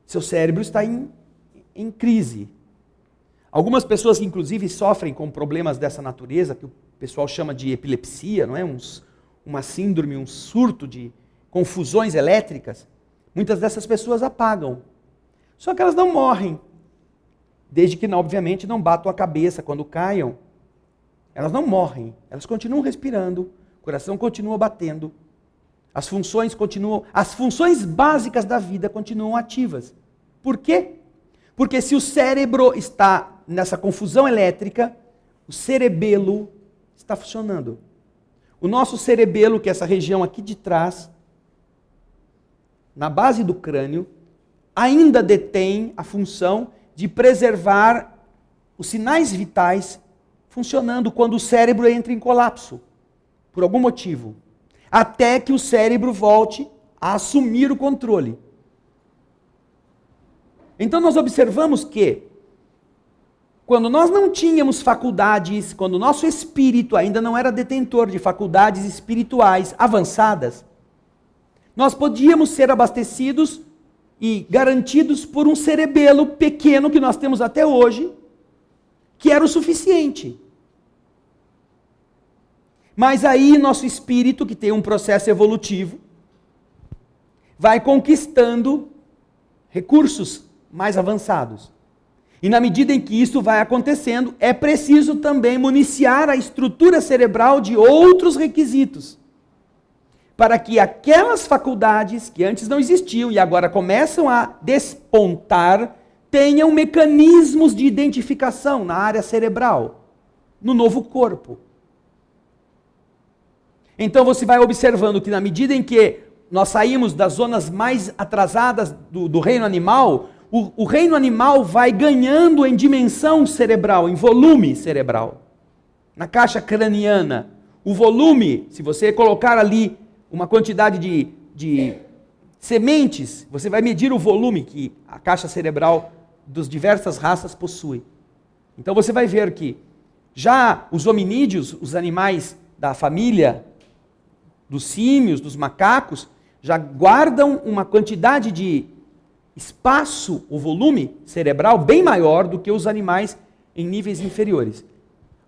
seu cérebro está em crise. Algumas pessoas, inclusive, sofrem com problemas dessa natureza, que o pessoal chama de epilepsia, não é? Uma síndrome, um surto de confusões elétricas. Muitas dessas pessoas apagam. Só que elas não morrem. Desde que, obviamente, não batam a cabeça quando caiam. Elas não morrem. Elas continuam respirando, o coração continua batendo. As funções básicas da vida continuam ativas. Por quê? Porque se o cérebro está nessa confusão elétrica, o cerebelo está funcionando. O nosso cerebelo, que é essa região aqui de trás, na base do crânio, ainda detém a função de preservar os sinais vitais funcionando quando o cérebro entra em colapso, por algum motivo, até que o cérebro volte a assumir o controle. Então nós observamos que, quando nós não tínhamos faculdades, quando o nosso espírito ainda não era detentor de faculdades espirituais avançadas, nós podíamos ser abastecidos e garantidos por um cerebelo pequeno que nós temos até hoje, que era o suficiente. Mas aí nosso espírito, que tem um processo evolutivo, vai conquistando recursos mais avançados. E na medida em que isso vai acontecendo, é preciso também municiar a estrutura cerebral de outros requisitos, para que aquelas faculdades que antes não existiam e agora começam a despontar, tenham mecanismos de identificação na área cerebral, no novo corpo. Então você vai observando que na medida em que nós saímos das zonas mais atrasadas do reino animal, o reino animal vai ganhando em dimensão cerebral, em volume cerebral. Na caixa craniana, o volume, se você colocar ali uma quantidade de sementes, você vai medir o volume que a caixa cerebral das diversas raças possui. Então você vai ver que já os hominídeos, os animais da família dos símios, dos macacos, já guardam uma quantidade de espaço, o volume cerebral, bem maior do que os animais em níveis inferiores.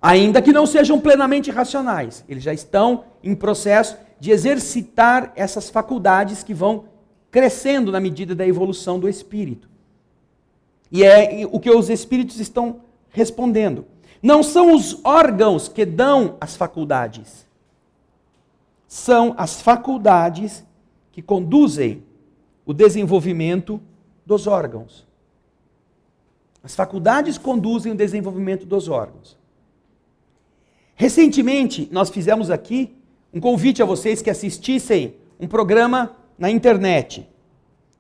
Ainda que não sejam plenamente racionais, eles já estão em processo de exercitar essas faculdades que vão crescendo na medida da evolução do espírito. E é o que os espíritos estão respondendo. Não são os órgãos que dão as faculdades. São as faculdades que conduzem o desenvolvimento dos órgãos. As faculdades conduzem o desenvolvimento dos órgãos. Recentemente, nós fizemos aqui um convite a vocês que assistissem um programa na internet.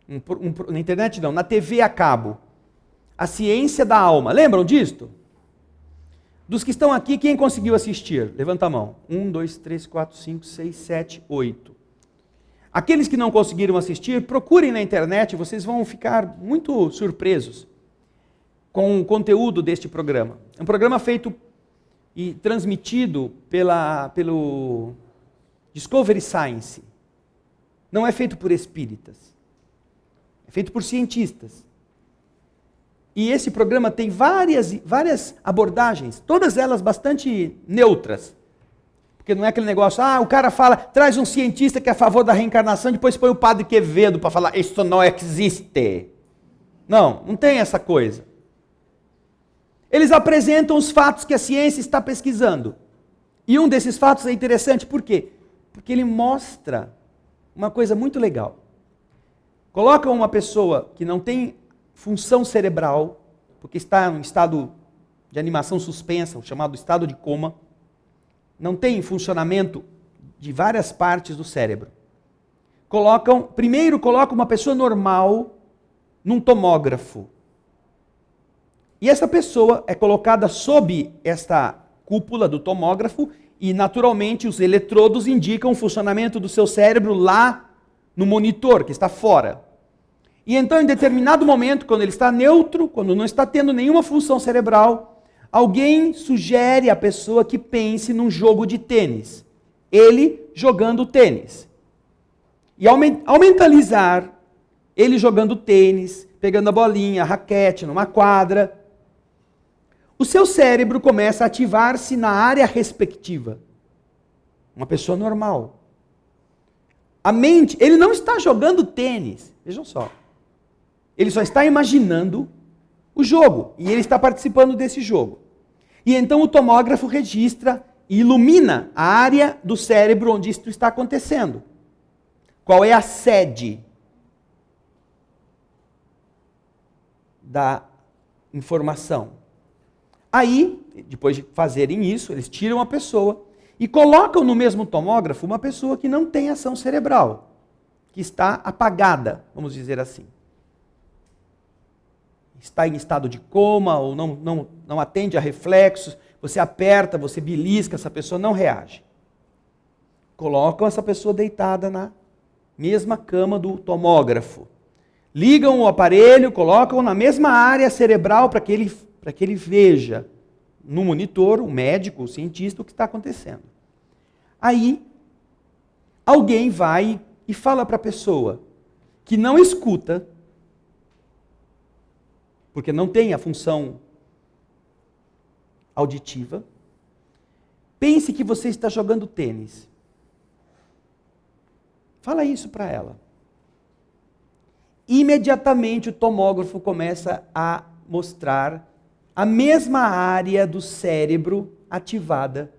Na internet não, na TV a cabo. A Ciência da Alma. Lembram disto? Dos que estão aqui, quem conseguiu assistir? Levanta a mão. 1, 2, 3, 4, 5, 6, 7, 8. Aqueles que não conseguiram assistir, procurem na internet, vocês vão ficar muito surpresos com o conteúdo deste programa. É um programa feito e transmitido pelo Discovery Science. Não é feito por espíritas. É feito por cientistas. E esse programa tem várias abordagens, todas elas bastante neutras. Porque não é aquele negócio, o cara fala, traz um cientista que é a favor da reencarnação, depois põe o padre Quevedo para falar, isso não existe. Não tem essa coisa. Eles apresentam os fatos que a ciência está pesquisando. E um desses fatos é interessante, por quê? Porque ele mostra uma coisa muito legal. Colocam uma pessoa que não tem função cerebral, porque está em um estado de animação suspensa, o chamado estado de coma, não tem funcionamento de várias partes do cérebro. Primeiro colocam uma pessoa normal num tomógrafo. E essa pessoa é colocada sob esta cúpula do tomógrafo e, naturalmente, os eletrodos indicam o funcionamento do seu cérebro lá no monitor, que está fora. E então, em determinado momento, quando ele está neutro, quando não está tendo nenhuma função cerebral, alguém sugere à pessoa que pense num jogo de tênis. Ele jogando tênis. E ao mentalizar, ele jogando tênis, pegando a bolinha, a raquete, numa quadra, o seu cérebro começa a ativar-se na área respectiva. Uma pessoa normal. A mente, ele não está jogando tênis, vejam só. Ele só está imaginando o jogo, e ele está participando desse jogo. E então o tomógrafo registra e ilumina a área do cérebro onde isto está acontecendo. Qual é a sede da informação? Aí, depois de fazerem isso, eles tiram a pessoa e colocam no mesmo tomógrafo uma pessoa que não tem ação cerebral, que está apagada, vamos dizer assim. Está em estado de coma ou não atende a reflexos, você aperta, você belisca, essa pessoa não reage. Colocam essa pessoa deitada na mesma cama do tomógrafo. Ligam o aparelho, colocam na mesma área cerebral para que ele veja no monitor, o médico, o cientista, o que está acontecendo. Aí, alguém vai e fala para a pessoa que não escuta, porque não tem a função auditiva. Pense que você está jogando tênis. Fala isso para ela. Imediatamente o tomógrafo começa a mostrar a mesma área do cérebro ativada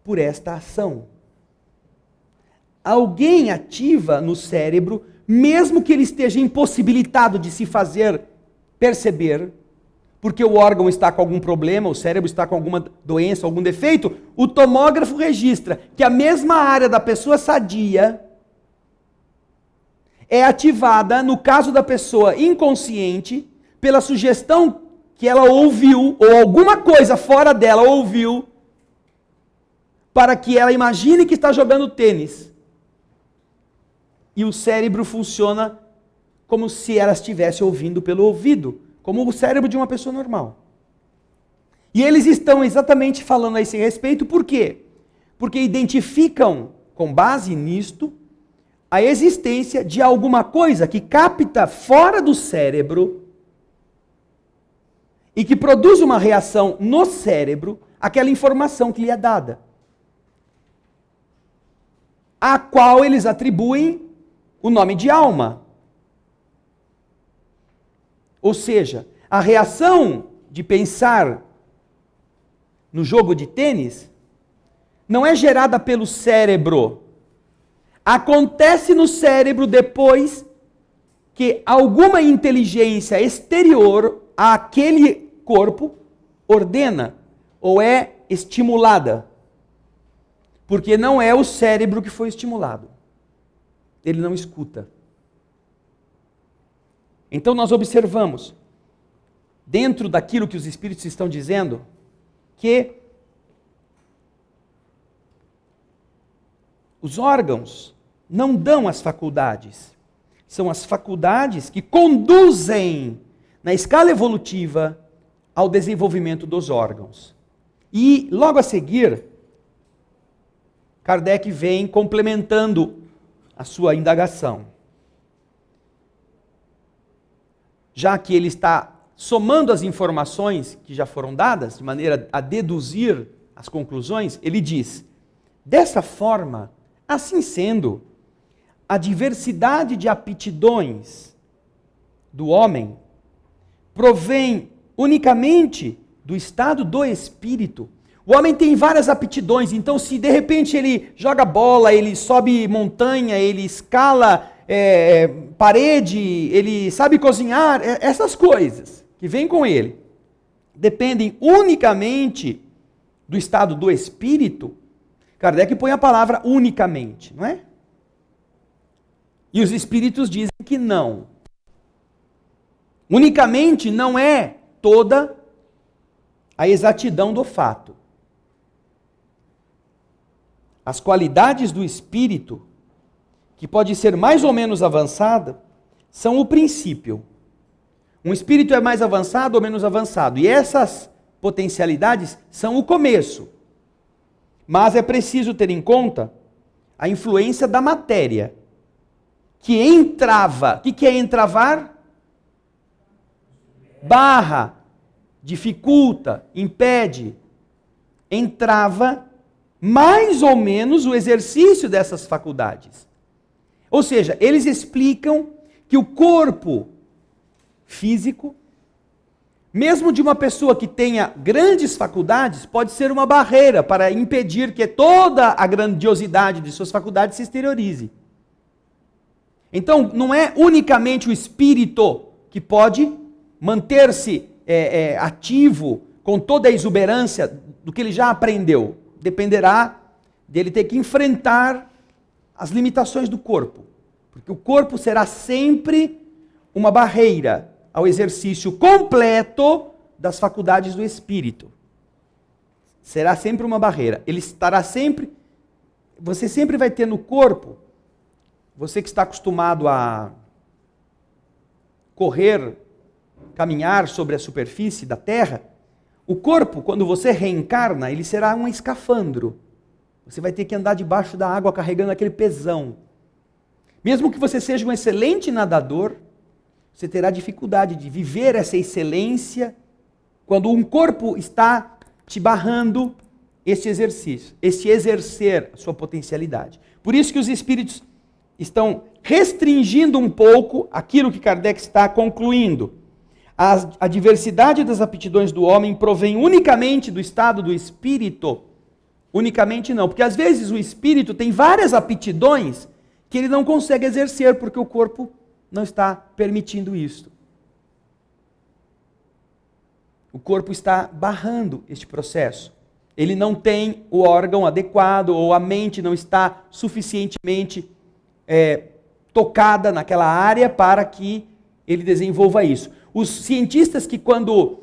por esta ação. Alguém ativa no cérebro, mesmo que ele esteja impossibilitado de se fazer perceber, porque o órgão está com algum problema, o cérebro está com alguma doença, algum defeito, o tomógrafo registra que a mesma área da pessoa sadia é ativada, no caso da pessoa inconsciente, pela sugestão que ela ouviu, ou alguma coisa fora dela ouviu, para que ela imagine que está jogando tênis. E o cérebro funciona como se ela estivesse ouvindo pelo ouvido, como o cérebro de uma pessoa normal. E eles estão exatamente falando a esse respeito, por quê? Porque identificam, com base nisto, a existência de alguma coisa que capta fora do cérebro e que produz uma reação no cérebro, aquela informação que lhe é dada, a qual eles atribuem o nome de alma. Ou seja, a reação de pensar no jogo de tênis não é gerada pelo cérebro. Acontece no cérebro depois que alguma inteligência exterior àquele corpo ordena ou é estimulada. Porque não é o cérebro que foi estimulado. Ele não escuta. Então nós observamos, dentro daquilo que os espíritos estão dizendo, que os órgãos não dão as faculdades. São as faculdades que conduzem, na escala evolutiva, ao desenvolvimento dos órgãos. E, logo a seguir, Kardec vem complementando a sua indagação. Já que ele está somando as informações que já foram dadas, de maneira a deduzir as conclusões, ele diz: dessa forma, assim sendo, a diversidade de aptidões do homem provém unicamente do estado do espírito. O homem tem várias aptidões, então se de repente ele joga bola, ele sobe montanha, ele escala parede, ele sabe cozinhar, essas coisas que vêm com ele, dependem unicamente do estado do espírito. Kardec põe a palavra unicamente, não é? E os espíritos dizem que não. Unicamente não é toda a exatidão do fato. As qualidades do espírito, que pode ser mais ou menos avançada, são o princípio. Um espírito é mais avançado ou menos avançado. E essas potencialidades são o começo. Mas é preciso ter em conta a influência da matéria, que entrava. O que é entravar? Barra, dificulta, impede. Entrava mais ou menos o exercício dessas faculdades. Ou seja, eles explicam que o corpo físico, mesmo de uma pessoa que tenha grandes faculdades, pode ser uma barreira para impedir que toda a grandiosidade de suas faculdades se exteriorize. Então, não é unicamente o espírito que pode manter-se ativo com toda a exuberância do que ele já aprendeu. Dependerá dele ter que enfrentar as limitações do corpo. Porque o corpo será sempre uma barreira ao exercício completo das faculdades do espírito. Será sempre uma barreira. Ele estará sempre... Você sempre vai ter no corpo, você que está acostumado a correr, caminhar sobre a superfície da terra, o corpo, quando você reencarna, ele será um escafandro. Você vai ter que andar debaixo da água carregando aquele pesão. Mesmo que você seja um excelente nadador, Você terá dificuldade de viver essa excelência quando um corpo está te barrando este exercício, este exercer a sua potencialidade. Por isso que os espíritos estão restringindo um pouco aquilo que Kardec está concluindo. A diversidade das aptidões do homem provém unicamente do estado do espírito. Unicamente não, porque às vezes o espírito tem várias aptidões que ele não consegue exercer porque o corpo não está permitindo isso. O corpo está barrando este processo. Ele não tem o órgão adequado ou a mente não está suficientemente tocada naquela área para que ele desenvolva isso. Os cientistas que quando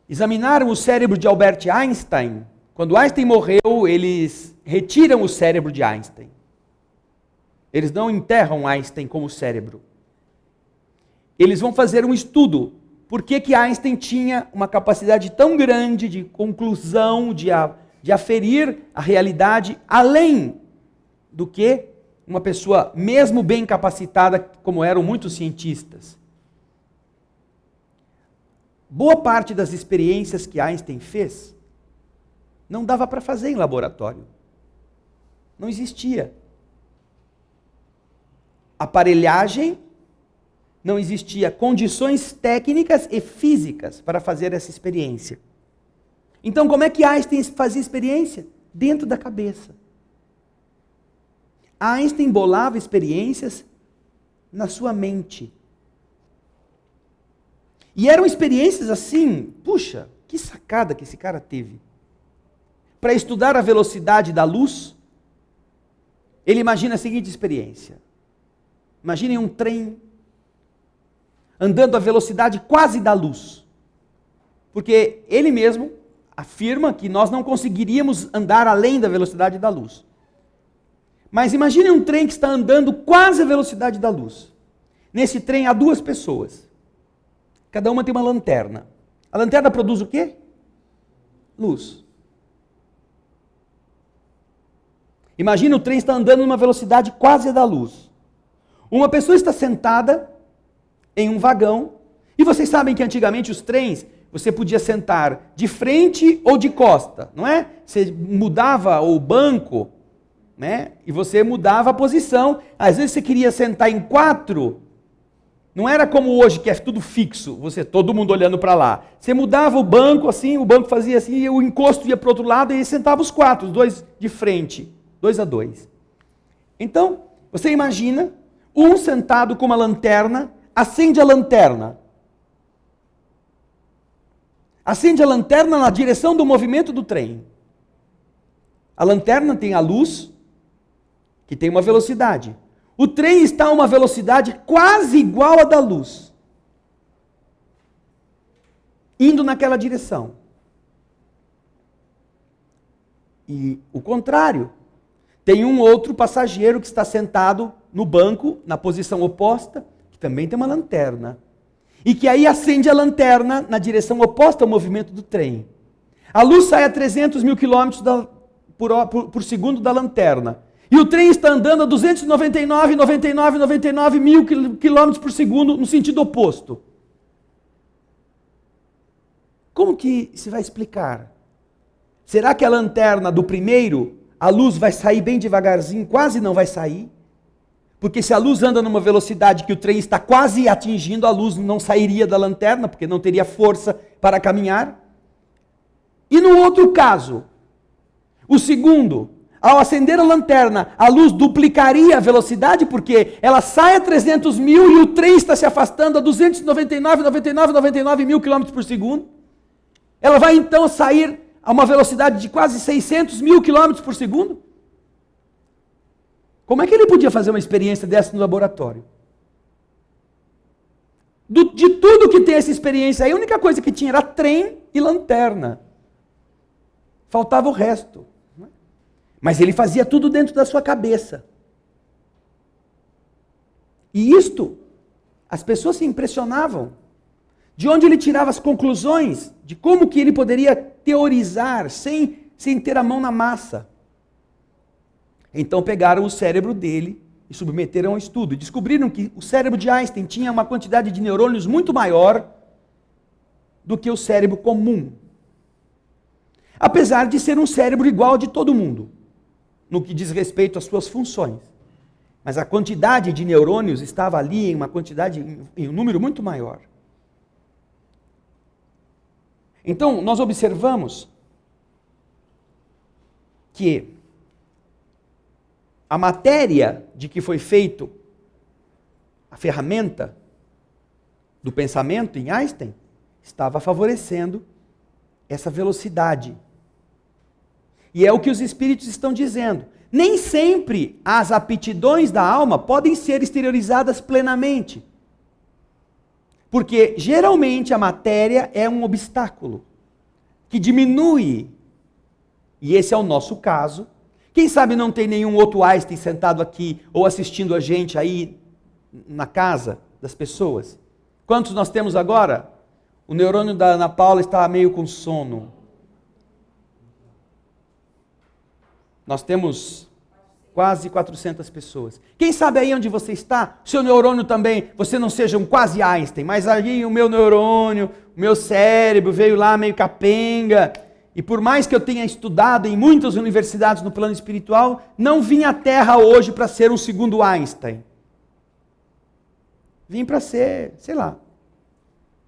examinaram o cérebro de Albert Einstein, quando Einstein morreu, eles retiram o cérebro de Einstein. Eles não enterram Einstein como cérebro. Eles vão fazer um estudo. Por que Einstein tinha uma capacidade tão grande de conclusão, de aferir a realidade, além do que uma pessoa mesmo bem capacitada, como eram muitos cientistas. Boa parte das experiências que Einstein fez, não dava para fazer em laboratório. Não existia aparelhagem, não existia condições técnicas e físicas para fazer essa experiência. Então, como é que Einstein fazia experiência? Dentro da cabeça. Einstein bolava experiências na sua mente. E eram experiências assim, puxa, que sacada que esse cara teve. Para estudar a velocidade da luz, ele imagina a seguinte experiência. Imaginem um trem andando à velocidade quase da luz. Porque ele mesmo afirma que nós não conseguiríamos andar além da velocidade da luz. Mas imaginem um trem que está andando quase à velocidade da luz. Nesse trem há duas pessoas. Cada uma tem uma lanterna. A lanterna produz o quê? Luz. Imagina o trem está andando numa velocidade quase da luz. Uma pessoa está sentada em um vagão, e vocês sabem que antigamente os trens, você podia sentar de frente ou de costa, não é? Você mudava o banco, né? E você mudava a posição. Às vezes você queria sentar em 4, não era como hoje que é tudo fixo, todo mundo olhando para lá. Você mudava o banco assim, o banco fazia assim, e o encosto ia para o outro lado, e aí sentava os 4, os 2 de frente, 2 a 2. Então, você imagina um sentado com uma lanterna, acende a lanterna. Acende a lanterna na direção do movimento do trem. A lanterna tem a luz, que tem uma velocidade. O trem está a uma velocidade quase igual à da luz, indo naquela direção. E o contrário, tem um outro passageiro que está sentado no banco, na posição oposta, que também tem uma lanterna. E que aí acende a lanterna na direção oposta ao movimento do trem. A luz sai a 300 mil quilômetros por segundo da lanterna. E o trem está andando a 299 mil quilômetros por segundo no sentido oposto. Como que se vai explicar? Será que a lanterna do primeiro, a luz vai sair bem devagarzinho, quase não vai sair? Porque se a luz anda numa velocidade que o trem está quase atingindo, a luz não sairia da lanterna, porque não teria força para caminhar. E no outro caso, o segundo, ao acender a lanterna, a luz duplicaria a velocidade, porque ela sai a 300 mil e o trem está se afastando a 299 mil quilômetros por segundo. Ela vai então sair a uma velocidade de quase 600 mil quilômetros por segundo. Como é que ele podia fazer uma experiência dessa no laboratório? De tudo que tem essa experiência aí, a única coisa que tinha era trem e lanterna. Faltava o resto. Mas ele fazia tudo dentro da sua cabeça. E isto, as pessoas se impressionavam. De onde ele tirava as conclusões de como que ele poderia teorizar sem ter a mão na massa. Então pegaram o cérebro dele e submeteram ao estudo. Descobriram que o cérebro de Einstein tinha uma quantidade de neurônios muito maior do que o cérebro comum. Apesar de ser um cérebro igual ao de todo mundo, no que diz respeito às suas funções. Mas a quantidade de neurônios estava ali em um número muito maior. Então, nós observamos que a matéria de que foi feito a ferramenta do pensamento em Einstein estava favorecendo essa velocidade. E é o que os espíritos estão dizendo. Nem sempre as aptidões da alma podem ser exteriorizadas plenamente. Porque geralmente a matéria é um obstáculo que diminui. E esse é o nosso caso. Quem sabe não tem nenhum outro Einstein sentado aqui ou assistindo a gente aí na casa das pessoas? Quantos nós temos agora? O neurônio da Ana Paula está meio com sono. Nós temos quase 400 pessoas. Quem sabe aí onde você está, o seu neurônio também, você não seja um quase Einstein, mas aí o meu neurônio, o meu cérebro veio lá meio capenga, e por mais que eu tenha estudado em muitas universidades no plano espiritual, não vim à Terra hoje para ser um segundo Einstein. Vim para ser, sei lá,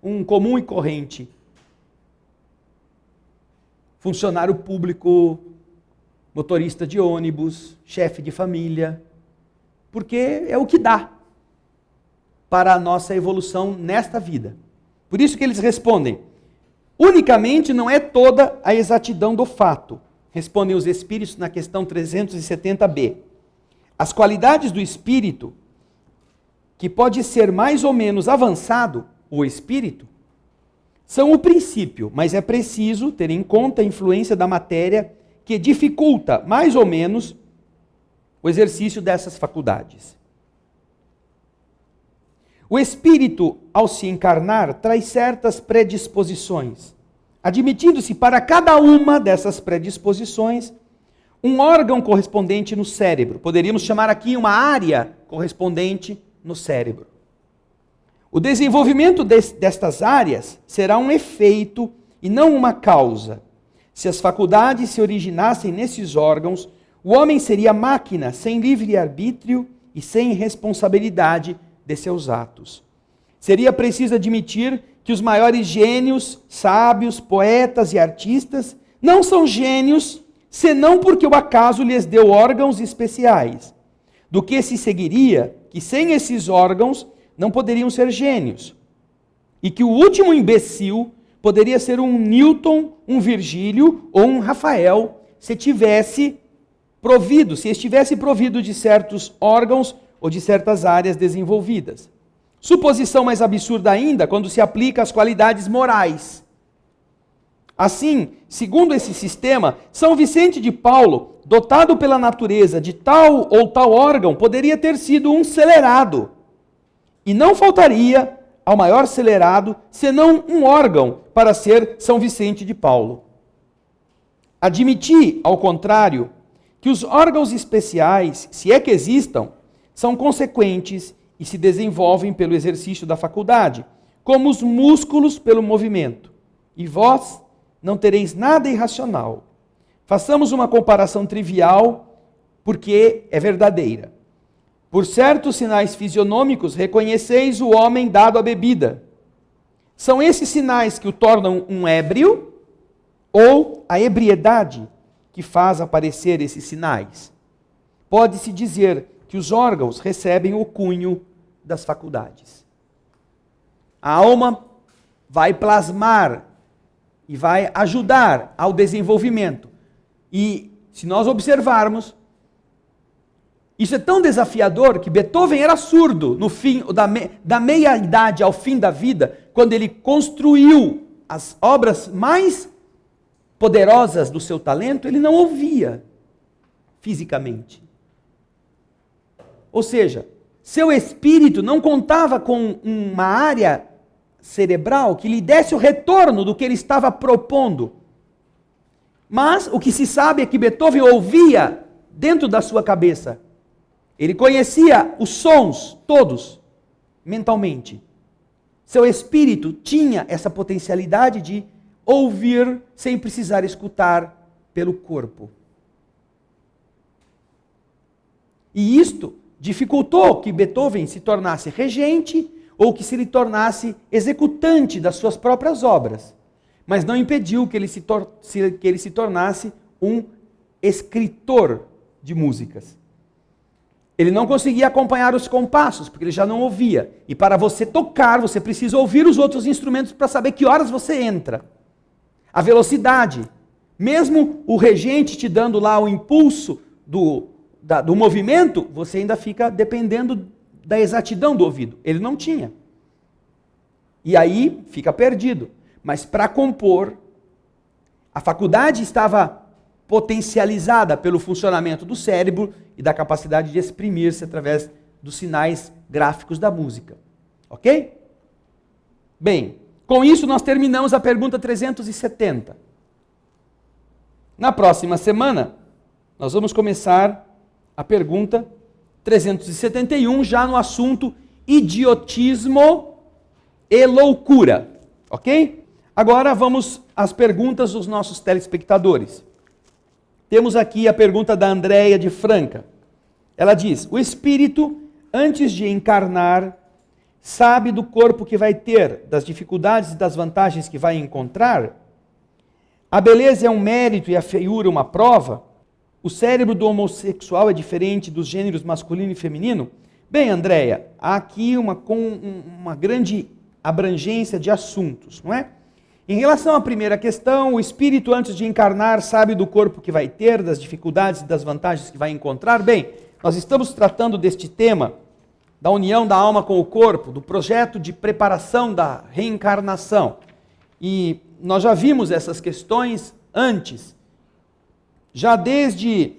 um comum e corrente. Funcionário público, motorista de ônibus, chefe de família, porque é o que dá para a nossa evolução nesta vida. Por isso que eles respondem, unicamente não é toda a exatidão do fato, respondem os espíritos na questão 370b. As qualidades do espírito, que pode ser mais ou menos avançado, o espírito, são o princípio, mas é preciso ter em conta a influência da matéria que dificulta, mais ou menos, o exercício dessas faculdades. O espírito, ao se encarnar, traz certas predisposições, admitindo-se para cada uma dessas predisposições um órgão correspondente no cérebro. Poderíamos chamar aqui uma área correspondente no cérebro. O desenvolvimento destas áreas será um efeito e não uma causa. Se as faculdades se originassem nesses órgãos, o homem seria máquina sem livre-arbítrio e sem responsabilidade de seus atos. Seria preciso admitir que os maiores gênios, sábios, poetas e artistas não são gênios, senão porque o acaso lhes deu órgãos especiais. Do que se seguiria que sem esses órgãos não poderiam ser gênios. E que o último imbecil poderia ser um Newton, um Virgílio ou um Rafael, se estivesse provido de certos órgãos ou de certas áreas desenvolvidas. Suposição mais absurda ainda, quando se aplica às qualidades morais. Assim, segundo esse sistema, São Vicente de Paulo, dotado pela natureza de tal ou tal órgão, poderia ter sido um celerado. E não faltaria ao maior celerado, senão um órgão para ser São Vicente de Paulo. Admiti, ao contrário, que os órgãos especiais, se é que existam, são consequentes e se desenvolvem pelo exercício da faculdade, como os músculos pelo movimento. E vós não tereis nada irracional. Façamos uma comparação trivial, porque é verdadeira. Por certos sinais fisionômicos, reconheceis o homem dado à bebida. São esses sinais que o tornam um ébrio ou a ebriedade que faz aparecer esses sinais? Pode-se dizer que os órgãos recebem o cunho das faculdades. A alma vai plasmar e vai ajudar ao desenvolvimento. E se nós observarmos, isso é tão desafiador que Beethoven era surdo no fim da meia-idade ao fim da vida, quando ele construiu as obras mais poderosas do seu talento, ele não ouvia fisicamente. Ou seja, seu espírito não contava com uma área cerebral que lhe desse o retorno do que ele estava propondo. Mas o que se sabe é que Beethoven ouvia dentro da sua cabeça. Ele conhecia os sons todos, mentalmente. Seu espírito tinha essa potencialidade de ouvir sem precisar escutar pelo corpo. E isto dificultou que Beethoven se tornasse regente ou que se lhe tornasse executante das suas próprias obras. Mas não impediu que ele se tornasse um escritor de músicas. Ele não conseguia acompanhar os compassos, porque ele já não ouvia. E para você tocar, você precisa ouvir os outros instrumentos para saber que horas você entra. A velocidade. Mesmo o regente te dando lá o impulso do movimento, você ainda fica dependendo da exatidão do ouvido. Ele não tinha. E aí fica perdido. Mas para compor, a faculdade estava potencializada pelo funcionamento do cérebro e da capacidade de exprimir-se através dos sinais gráficos da música. Ok? Bem, com isso nós terminamos a pergunta 370. Na próxima semana, nós vamos começar a pergunta 371, já no assunto idiotismo e loucura. Ok? Agora vamos às perguntas dos nossos telespectadores. Temos aqui a pergunta da Andréia de Franca. Ela diz: o espírito, antes de encarnar, sabe do corpo que vai ter, das dificuldades e das vantagens que vai encontrar? A beleza é um mérito e a feiura uma prova? O cérebro do homossexual é diferente dos gêneros masculino e feminino? Bem, Andréia, há aqui uma grande abrangência de assuntos, não é? Em relação à primeira questão, o espírito antes de encarnar sabe do corpo que vai ter, das dificuldades e das vantagens que vai encontrar? Bem, nós estamos tratando deste tema, da união da alma com o corpo, do projeto de preparação da reencarnação. E nós já vimos essas questões antes. Já desde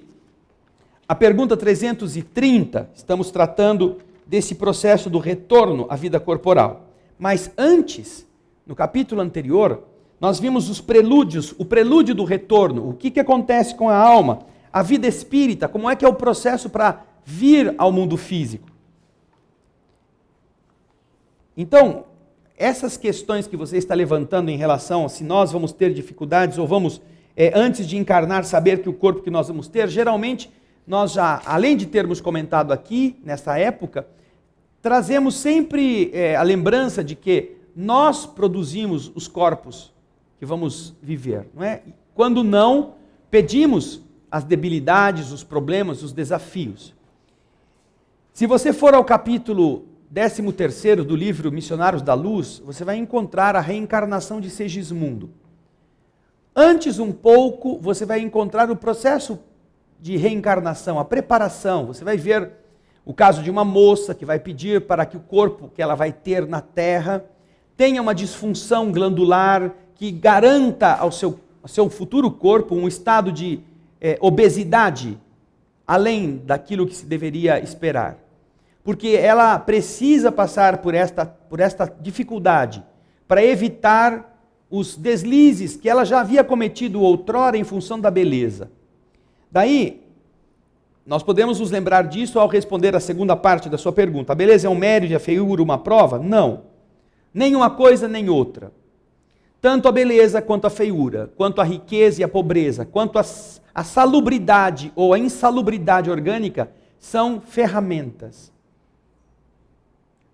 a pergunta 330, estamos tratando desse processo do retorno à vida corporal. Mas antes, no capítulo anterior, nós vimos os prelúdios, o prelúdio do retorno, o que acontece com a alma, a vida espírita, como é que é o processo para vir ao mundo físico. Então, essas questões que você está levantando em relação a se nós vamos ter dificuldades ou vamos, antes de encarnar, saber que o corpo que nós vamos ter, geralmente nós já, além de termos comentado aqui, nessa época, trazemos sempre a lembrança de que nós produzimos os corpos que vamos viver, não é? Quando não, pedimos as debilidades, os problemas, os desafios. Se você for ao capítulo 13º do livro Missionários da Luz, você vai encontrar a reencarnação de Segismundo. Antes um pouco, você vai encontrar o processo de reencarnação, a preparação. Você vai ver o caso de uma moça que vai pedir para que o corpo que ela vai ter na Terra tenha uma disfunção glandular que garanta ao seu futuro corpo um estado de obesidade, além daquilo que se deveria esperar. Porque ela precisa passar por esta dificuldade para evitar os deslizes que ela já havia cometido outrora em função da beleza. Daí, nós podemos nos lembrar disso ao responder a segunda parte da sua pergunta. A beleza é um mérito e a feiura uma prova? Não. Nem uma coisa, nem outra. Tanto a beleza quanto a feiura, quanto a riqueza e a pobreza, quanto a salubridade ou a insalubridade orgânica são ferramentas.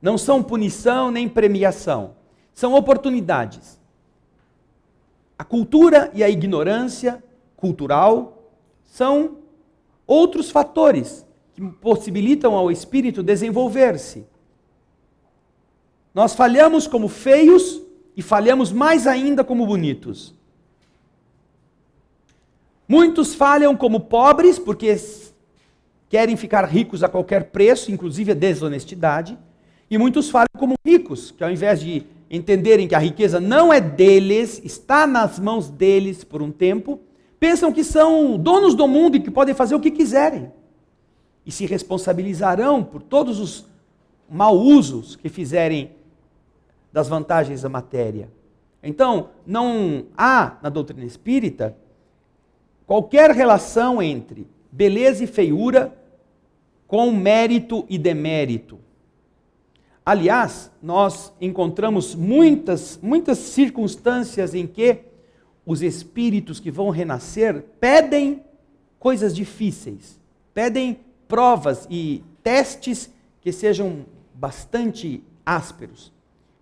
Não são punição nem premiação. São oportunidades. A cultura e a ignorância cultural são outros fatores que possibilitam ao espírito desenvolver-se. Nós falhamos como feios e falhamos mais ainda como bonitos. Muitos falham como pobres porque querem ficar ricos a qualquer preço, inclusive a desonestidade. E muitos falham como ricos, que ao invés de entenderem que a riqueza não é deles, está nas mãos deles por um tempo, pensam que são donos do mundo e que podem fazer o que quiserem. E se responsabilizarão por todos os mau usos que fizerem das vantagens da matéria. Então, não há na doutrina espírita qualquer relação entre beleza e feiura com mérito e demérito. Aliás, nós encontramos muitas circunstâncias em que os espíritos que vão renascer pedem coisas difíceis, pedem provas e testes que sejam bastante ásperos,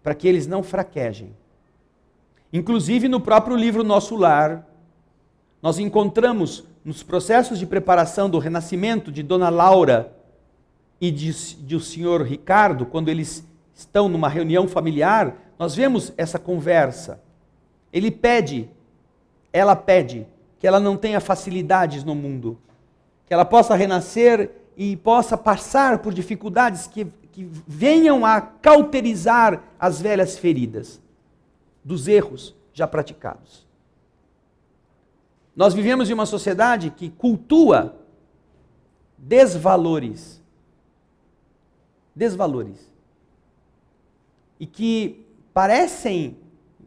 para que eles não fraquejem. Inclusive no próprio livro Nosso Lar, nós encontramos nos processos de preparação do renascimento de Dona Laura e do senhor Ricardo, quando eles estão numa reunião familiar, nós vemos essa conversa. Ela pede que ela não tenha facilidades no mundo, que ela possa renascer e possa passar por dificuldades que venham a cauterizar as velhas feridas dos erros já praticados. Nós vivemos em uma sociedade que cultua desvalores, e que parecem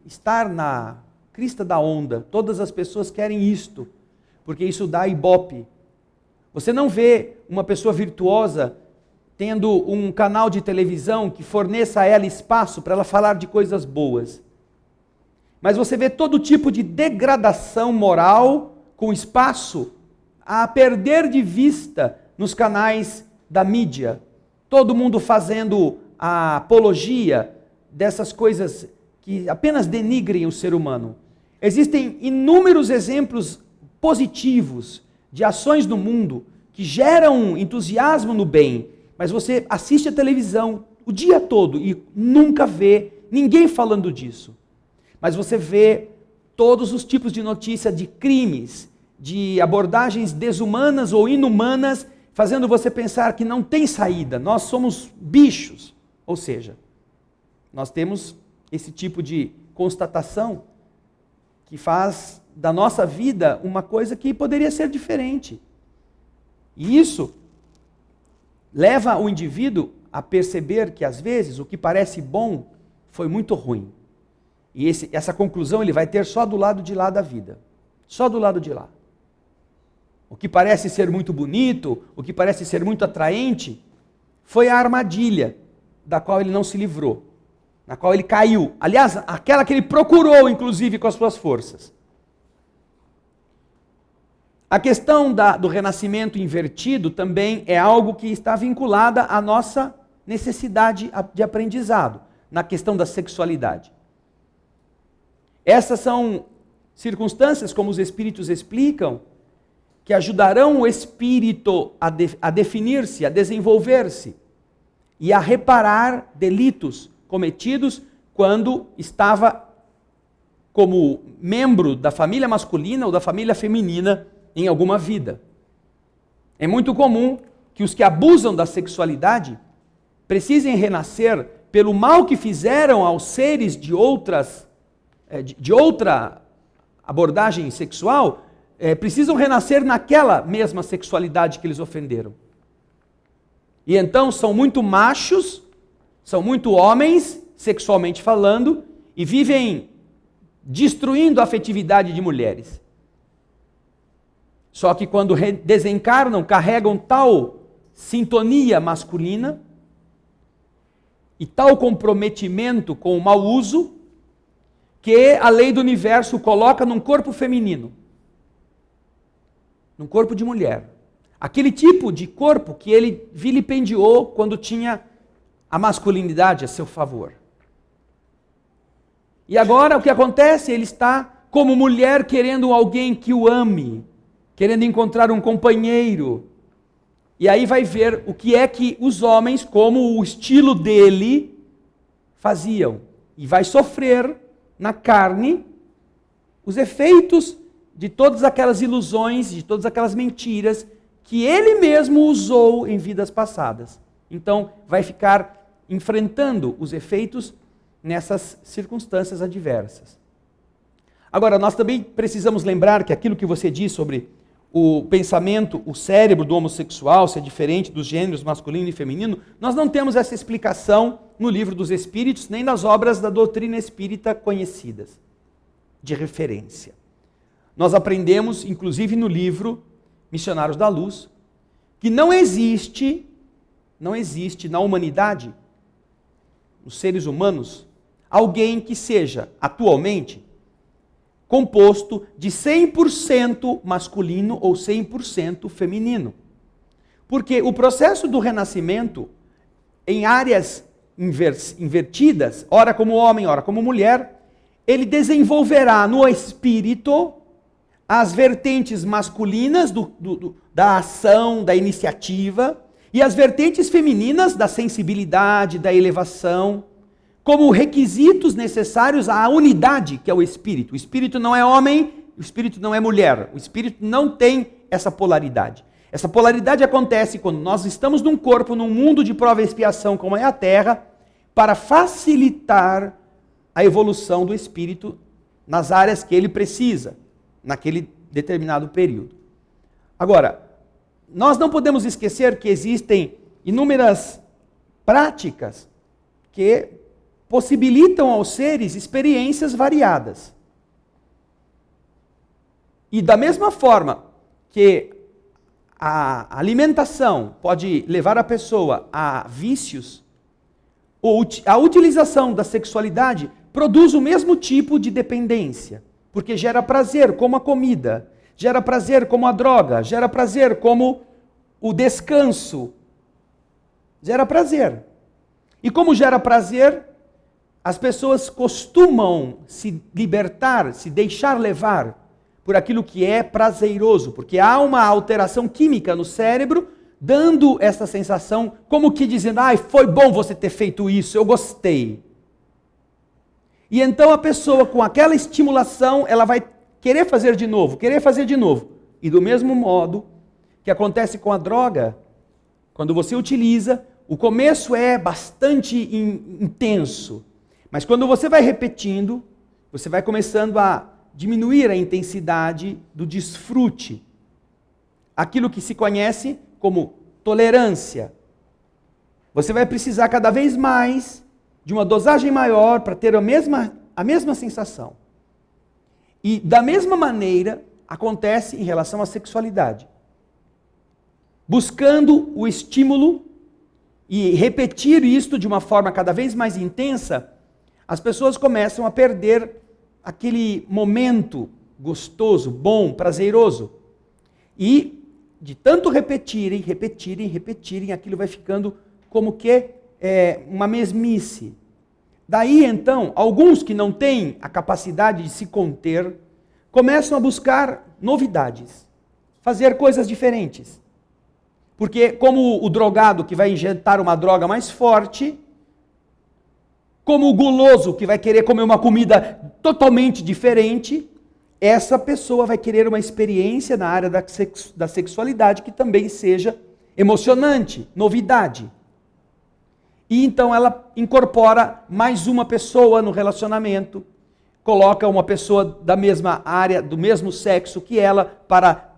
estar na crista da onda. Todas as pessoas querem isto, porque isso dá ibope. Você não vê uma pessoa virtuosa tendo um canal de televisão que forneça a ela espaço para ela falar de coisas boas. Mas você vê todo tipo de degradação moral com espaço a perder de vista nos canais da mídia. Todo mundo fazendo a apologia dessas coisas que apenas denigrem o ser humano. Existem inúmeros exemplos positivos de ações no mundo que geram entusiasmo no bem, mas você assiste a televisão o dia todo e nunca vê ninguém falando disso. Mas você vê todos os tipos de notícia de crimes, de abordagens desumanas ou inumanas, fazendo você pensar que não tem saída, nós somos bichos. Ou seja, nós temos esse tipo de constatação que faz da nossa vida uma coisa que poderia ser diferente. E isso leva o indivíduo a perceber que às vezes o que parece bom foi muito ruim. E essa conclusão ele vai ter só do lado de lá da vida. Só do lado de lá. O que parece ser muito bonito, o que parece ser muito atraente, foi a armadilha da qual ele não se livrou, na qual ele caiu. Aliás, aquela que ele procurou, inclusive, com as suas forças. A questão do renascimento invertido também é algo que está vinculada à nossa necessidade de aprendizado, na questão da sexualidade. Essas são circunstâncias, como os espíritos explicam, que ajudarão o espírito a definir-se, a desenvolver-se e a reparar delitos cometidos quando estava como membro da família masculina ou da família feminina em alguma vida. É muito comum que os que abusam da sexualidade precisem renascer pelo mal que fizeram aos seres de outra abordagem sexual, precisam renascer naquela mesma sexualidade que eles ofenderam. E então são muito machos, são muito homens, sexualmente falando, e vivem destruindo a afetividade de mulheres. Só que quando desencarnam, carregam tal sintonia masculina e tal comprometimento com o mau uso, que a lei do universo coloca num corpo feminino, num corpo de mulher. Aquele tipo de corpo que ele vilipendiou quando tinha a masculinidade a seu favor. E agora o que acontece? Ele está como mulher querendo alguém que o ame, querendo encontrar um companheiro. E aí vai ver o que é que os homens, como o estilo dele, faziam. E vai sofrer na carne os efeitos de todas aquelas ilusões, de todas aquelas mentiras que ele mesmo usou em vidas passadas. Então, vai ficar enfrentando os efeitos nessas circunstâncias adversas. Agora, nós também precisamos lembrar que aquilo que você diz sobre o pensamento, o cérebro do homossexual ser diferente dos gêneros masculino e feminino, nós não temos essa explicação no Livro dos Espíritos, nem nas obras da doutrina espírita conhecidas, de referência. Nós aprendemos, inclusive no livro Missionários da Luz, que não existe não existe na humanidade, nos seres humanos, alguém que seja, atualmente, composto de 100% masculino ou 100% feminino. Porque o processo do renascimento, em áreas invertidas, ora como homem, ora como mulher, ele desenvolverá no espírito as vertentes masculinas da ação, da iniciativa, e as vertentes femininas da sensibilidade, da elevação, como requisitos necessários à unidade que é o espírito. O espírito não é homem, o espírito não é mulher. O espírito não tem essa polaridade. Essa polaridade acontece quando nós estamos num corpo, num mundo de prova e expiação como é a Terra, para facilitar a evolução do espírito nas áreas que ele precisa, naquele determinado período. Agora, nós não podemos esquecer que existem inúmeras práticas que possibilitam aos seres experiências variadas. E da mesma forma que a alimentação pode levar a pessoa a vícios, a utilização da sexualidade produz o mesmo tipo de dependência, porque gera prazer como a comida, gera prazer como a droga, gera prazer como o descanso, gera prazer. E como gera prazer, as pessoas costumam se libertar, se deixar levar por aquilo que é prazeroso, porque há uma alteração química no cérebro, dando essa sensação, como que dizendo, foi bom você ter feito isso, eu gostei. E então a pessoa, com aquela estimulação, ela vai querer fazer de novo, querer fazer de novo. E do mesmo modo que acontece com a droga, quando você utiliza, o começo é bastante intenso, mas quando você vai repetindo, você vai começando a diminuir a intensidade do desfrute. Aquilo que se conhece como tolerância. Você vai precisar cada vez mais de uma dosagem maior para ter a mesma sensação. E da mesma maneira acontece em relação à sexualidade. Buscando o estímulo e repetir isto de uma forma cada vez mais intensa, as pessoas começam a perder aquele momento gostoso, bom, prazeroso. E de tanto repetirem, aquilo vai ficando como que uma mesmice. Daí então, alguns que não têm a capacidade de se conter, começam a buscar novidades, fazer coisas diferentes. Porque como o drogado que vai injetar uma droga mais forte, como o guloso que vai querer comer uma comida totalmente diferente, essa pessoa vai querer uma experiência na área da sexualidade que também seja emocionante, novidade. E então ela incorpora mais uma pessoa no relacionamento, coloca uma pessoa da mesma área, do mesmo sexo que ela, para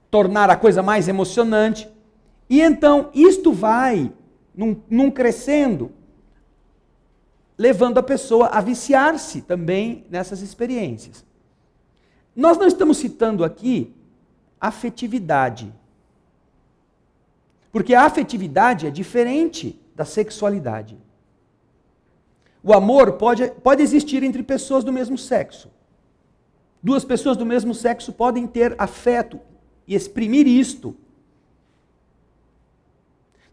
tornar a coisa mais emocionante. E então isto vai num crescendo, levando a pessoa a viciar-se também nessas experiências. Nós não estamos citando aqui afetividade, porque a afetividade é diferente da sexualidade. O amor pode existir entre pessoas do mesmo sexo. Duas pessoas do mesmo sexo podem ter afeto e exprimir isto.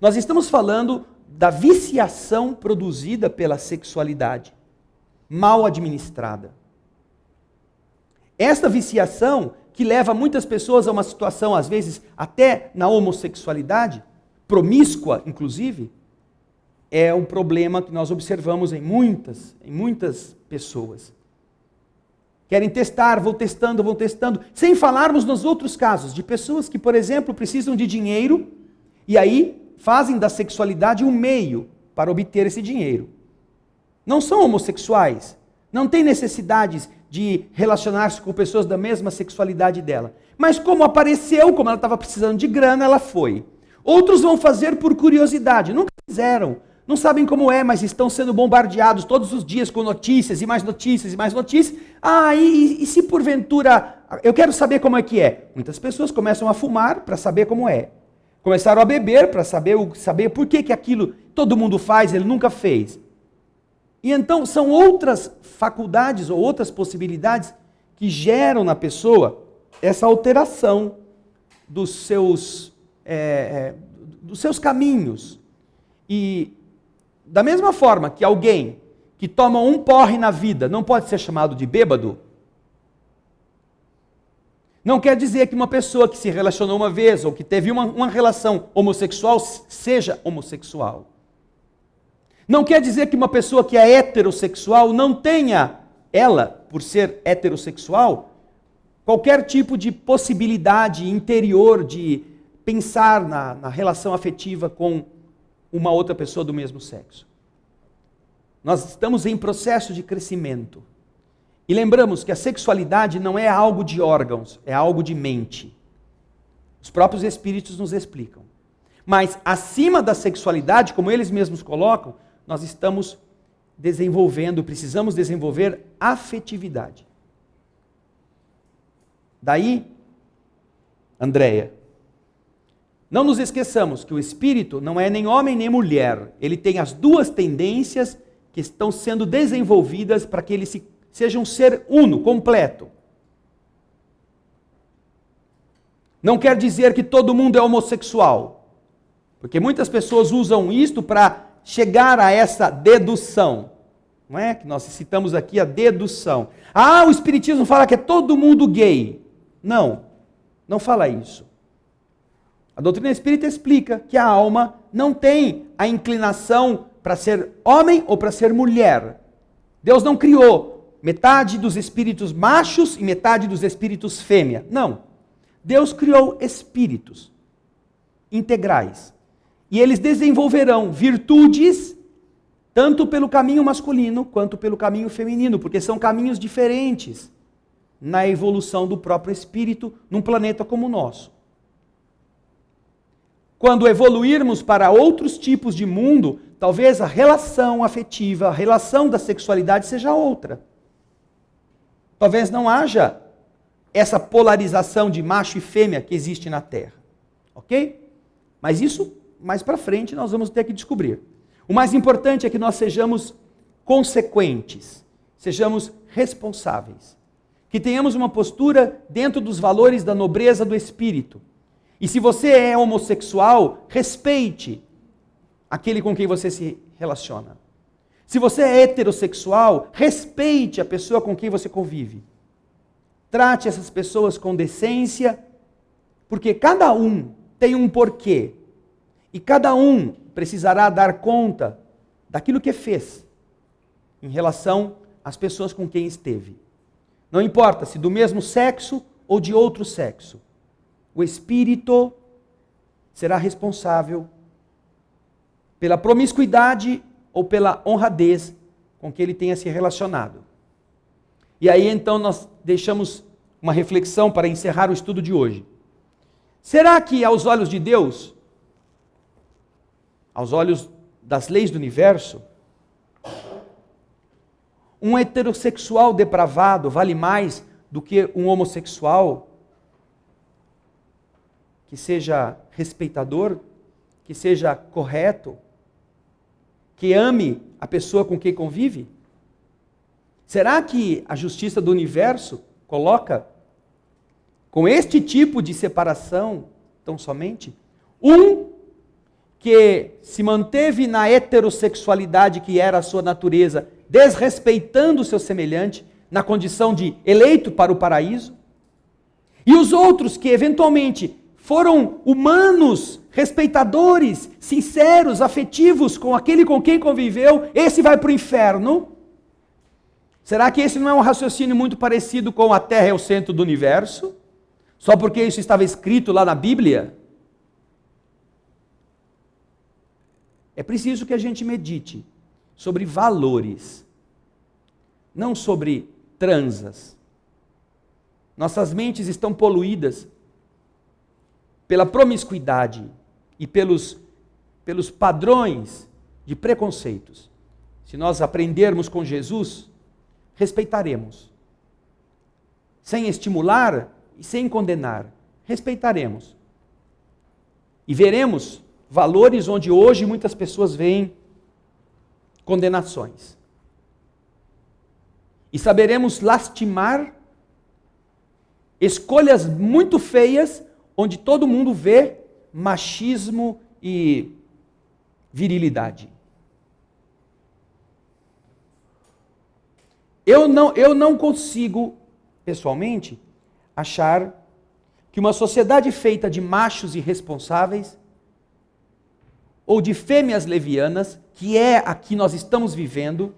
Nós estamos falando da viciação produzida pela sexualidade, mal administrada. Esta viciação, que leva muitas pessoas a uma situação, às vezes, até na homossexualidade, promíscua, inclusive, é um problema que nós observamos em muitas pessoas. Querem testar, vão testando, sem falarmos nos outros casos, de pessoas que, por exemplo, precisam de dinheiro, e aí fazem da sexualidade um meio para obter esse dinheiro. Não são homossexuais, não têm necessidades de relacionar-se com pessoas da mesma sexualidade dela. Mas como apareceu, como ela estava precisando de grana, ela foi. Outros vão fazer por curiosidade, nunca fizeram, não sabem como é, mas estão sendo bombardeados todos os dias com notícias e mais notícias e mais notícias. E se porventura, eu quero saber como é que é. Muitas pessoas começam a fumar para saber como é. Começaram a beber para saber por que aquilo todo mundo faz, ele nunca fez. E então são outras faculdades ou outras possibilidades que geram na pessoa essa alteração dos seus caminhos. E da mesma forma que alguém que toma um porre na vida não pode ser chamado de bêbado, não quer dizer que uma pessoa que se relacionou uma vez ou que teve uma relação homossexual seja homossexual. Não quer dizer que uma pessoa que é heterossexual não tenha, ela, por ser heterossexual, qualquer tipo de possibilidade interior de pensar na relação afetiva com uma outra pessoa do mesmo sexo. Nós estamos em processo de crescimento. E lembramos que a sexualidade não é algo de órgãos, é algo de mente. Os próprios espíritos nos explicam. Mas acima da sexualidade, como eles mesmos colocam, nós estamos precisamos desenvolver afetividade. Daí, Andréia, não nos esqueçamos que o espírito não é nem homem nem mulher. Ele tem as duas tendências que estão sendo desenvolvidas para que ele seja um ser uno, completo. Não quer dizer que todo mundo é homossexual, porque muitas pessoas usam isto para chegar a essa dedução. Não é? Que nós citamos aqui a dedução. Ah, o Espiritismo fala que é todo mundo gay. Não, não fala isso. A doutrina espírita explica que a alma não tem a inclinação para ser homem ou para ser mulher. Deus não criou metade dos espíritos machos e metade dos espíritos fêmea. Não. Deus criou espíritos integrais. E eles desenvolverão virtudes tanto pelo caminho masculino quanto pelo caminho feminino, porque são caminhos diferentes na evolução do próprio espírito num planeta como o nosso. Quando evoluirmos para outros tipos de mundo, talvez a relação afetiva, a relação da sexualidade seja outra. Talvez não haja essa polarização de macho e fêmea que existe na Terra. Ok? Mas isso, mais para frente, nós vamos ter que descobrir. O mais importante é que nós sejamos consequentes, sejamos responsáveis. Que tenhamos uma postura dentro dos valores da nobreza do espírito. E se você é homossexual, respeite aquele com quem você se relaciona. Se você é heterossexual, respeite a pessoa com quem você convive. Trate essas pessoas com decência, porque cada um tem um porquê. E cada um precisará dar conta daquilo que fez em relação às pessoas com quem esteve. Não importa se do mesmo sexo ou de outro sexo. O espírito será responsável pela promiscuidade ou pela honradez com que ele tenha se relacionado. E aí então nós deixamos uma reflexão para encerrar o estudo de hoje. Será que aos olhos de Deus, aos olhos das leis do universo, um heterossexual depravado vale mais do que um homossexual que seja respeitador, que seja correto, que ame a pessoa com quem convive? Será que a justiça do universo coloca, com este tipo de separação, tão somente, um que se manteve na heterossexualidade que era a sua natureza, desrespeitando o seu semelhante, na condição de eleito para o paraíso, e os outros que eventualmente foram humanos, respeitadores, sinceros, afetivos com aquele com quem conviveu, esse vai para o inferno? Será que esse não é um raciocínio muito parecido com a Terra é o centro do universo? Só porque isso estava escrito lá na Bíblia? É preciso que a gente medite sobre valores, não sobre transas. Nossas mentes estão poluídas pela promiscuidade e pelos padrões de preconceitos. Se nós aprendermos com Jesus, respeitaremos. Sem estimular e sem condenar, respeitaremos. E veremos valores onde hoje muitas pessoas veem condenações. E saberemos lastimar escolhas muito feias, onde todo mundo vê machismo e virilidade. Eu não consigo, pessoalmente, achar que uma sociedade feita de machos irresponsáveis ou de fêmeas levianas, que é a que nós estamos vivendo,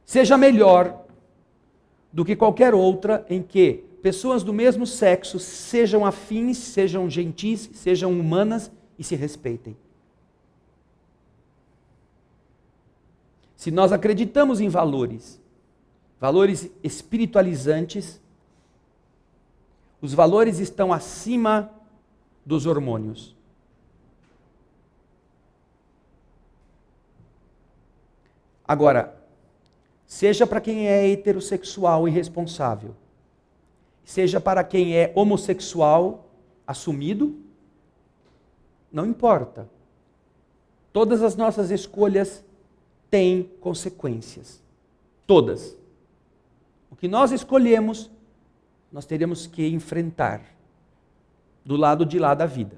seja melhor do que qualquer outra em que pessoas do mesmo sexo sejam afins, sejam gentis, sejam humanas e se respeitem. Se nós acreditamos em valores espiritualizantes, os valores estão acima dos hormônios. Agora, seja para quem é heterossexual e responsável, seja para quem é homossexual assumido, não importa. Todas as nossas escolhas têm consequências. Todas. O que nós escolhemos, nós teremos que enfrentar do lado de lá da vida.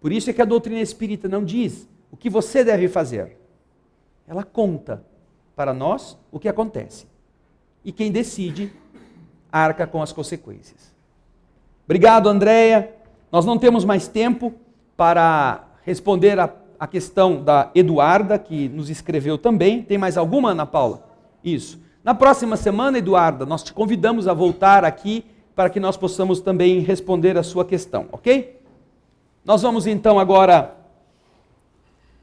Por isso é que a doutrina espírita não diz o que você deve fazer. Ela conta para nós o que acontece. E quem decide, arca com as consequências. Obrigado, Andréia. Nós não temos mais tempo para responder a questão da Eduarda, que nos escreveu também. Tem mais alguma, Ana Paula? Isso. Na próxima semana, Eduarda, nós te convidamos a voltar aqui para que nós possamos também responder a sua questão, ok? Nós vamos então agora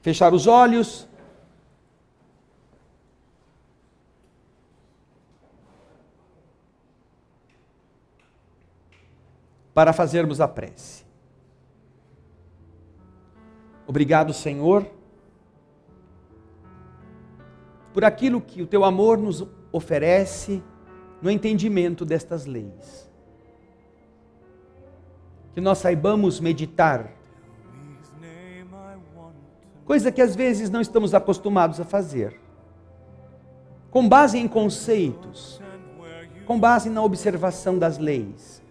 fechar os olhos. Para fazermos a prece. Obrigado, Senhor, por aquilo que o Teu amor nos oferece no entendimento destas leis. Que nós saibamos meditar, coisa que às vezes não estamos acostumados a fazer, com base em conceitos, com base na observação das leis,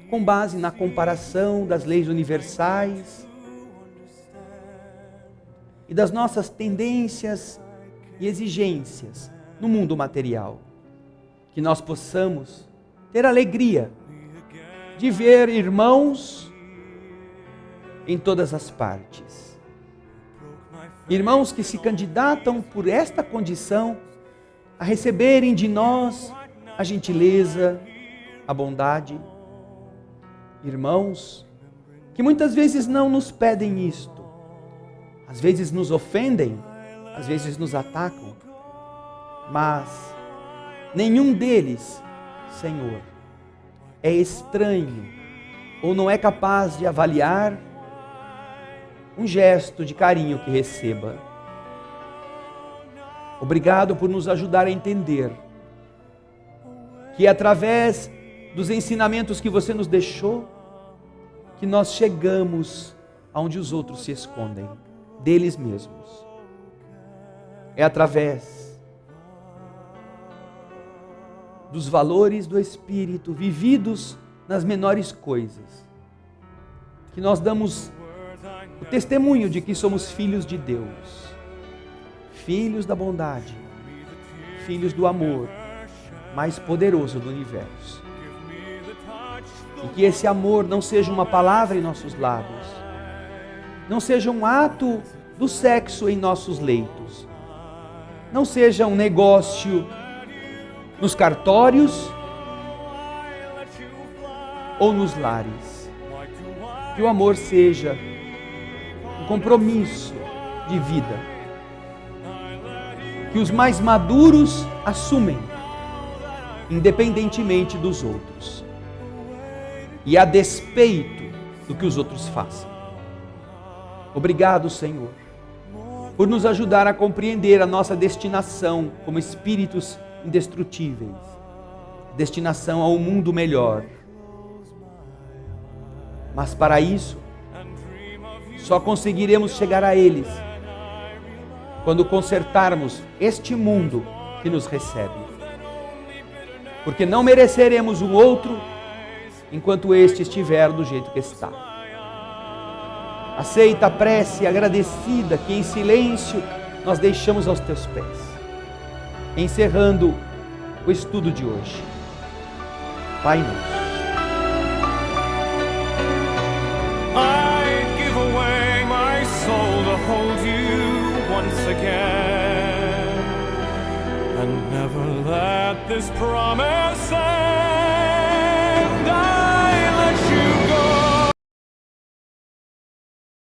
com base na comparação das leis universais e das nossas tendências e exigências no mundo material. Que nós possamos ter alegria de ver irmãos em todas as partes. Irmãos que se candidatam por esta condição a receberem de nós a gentileza, a bondade. Irmãos que muitas vezes não nos pedem isto, às vezes nos ofendem, às vezes nos atacam, mas nenhum deles, Senhor, é estranho ou não é capaz de avaliar um gesto de carinho que receba. Obrigado por nos ajudar a entender que através dos ensinamentos que você nos deixou, que nós chegamos aonde os outros se escondem, deles mesmos. É através dos valores do Espírito vividos nas menores coisas que nós damos o testemunho de que somos filhos de Deus, filhos da bondade, filhos do amor mais poderoso do universo. E que esse amor não seja uma palavra em nossos lábios, não seja um ato do sexo em nossos leitos, não seja um negócio nos cartórios ou nos lares. Que o amor seja um compromisso de vida, que os mais maduros assumem, independentemente dos outros, e a despeito do que os outros façam. Obrigado, Senhor, por nos ajudar a compreender a nossa destinação como espíritos indestrutíveis, destinação a um mundo melhor. Mas para isso, só conseguiremos chegar a eles quando consertarmos este mundo que nos recebe. Porque não mereceremos um outro enquanto este estiver do jeito que está. Aceita a prece agradecida que em silêncio nós deixamos aos teus pés, encerrando o estudo de hoje. Pai nosso. I'd give away my soul to hold you once again, and never let this promise end.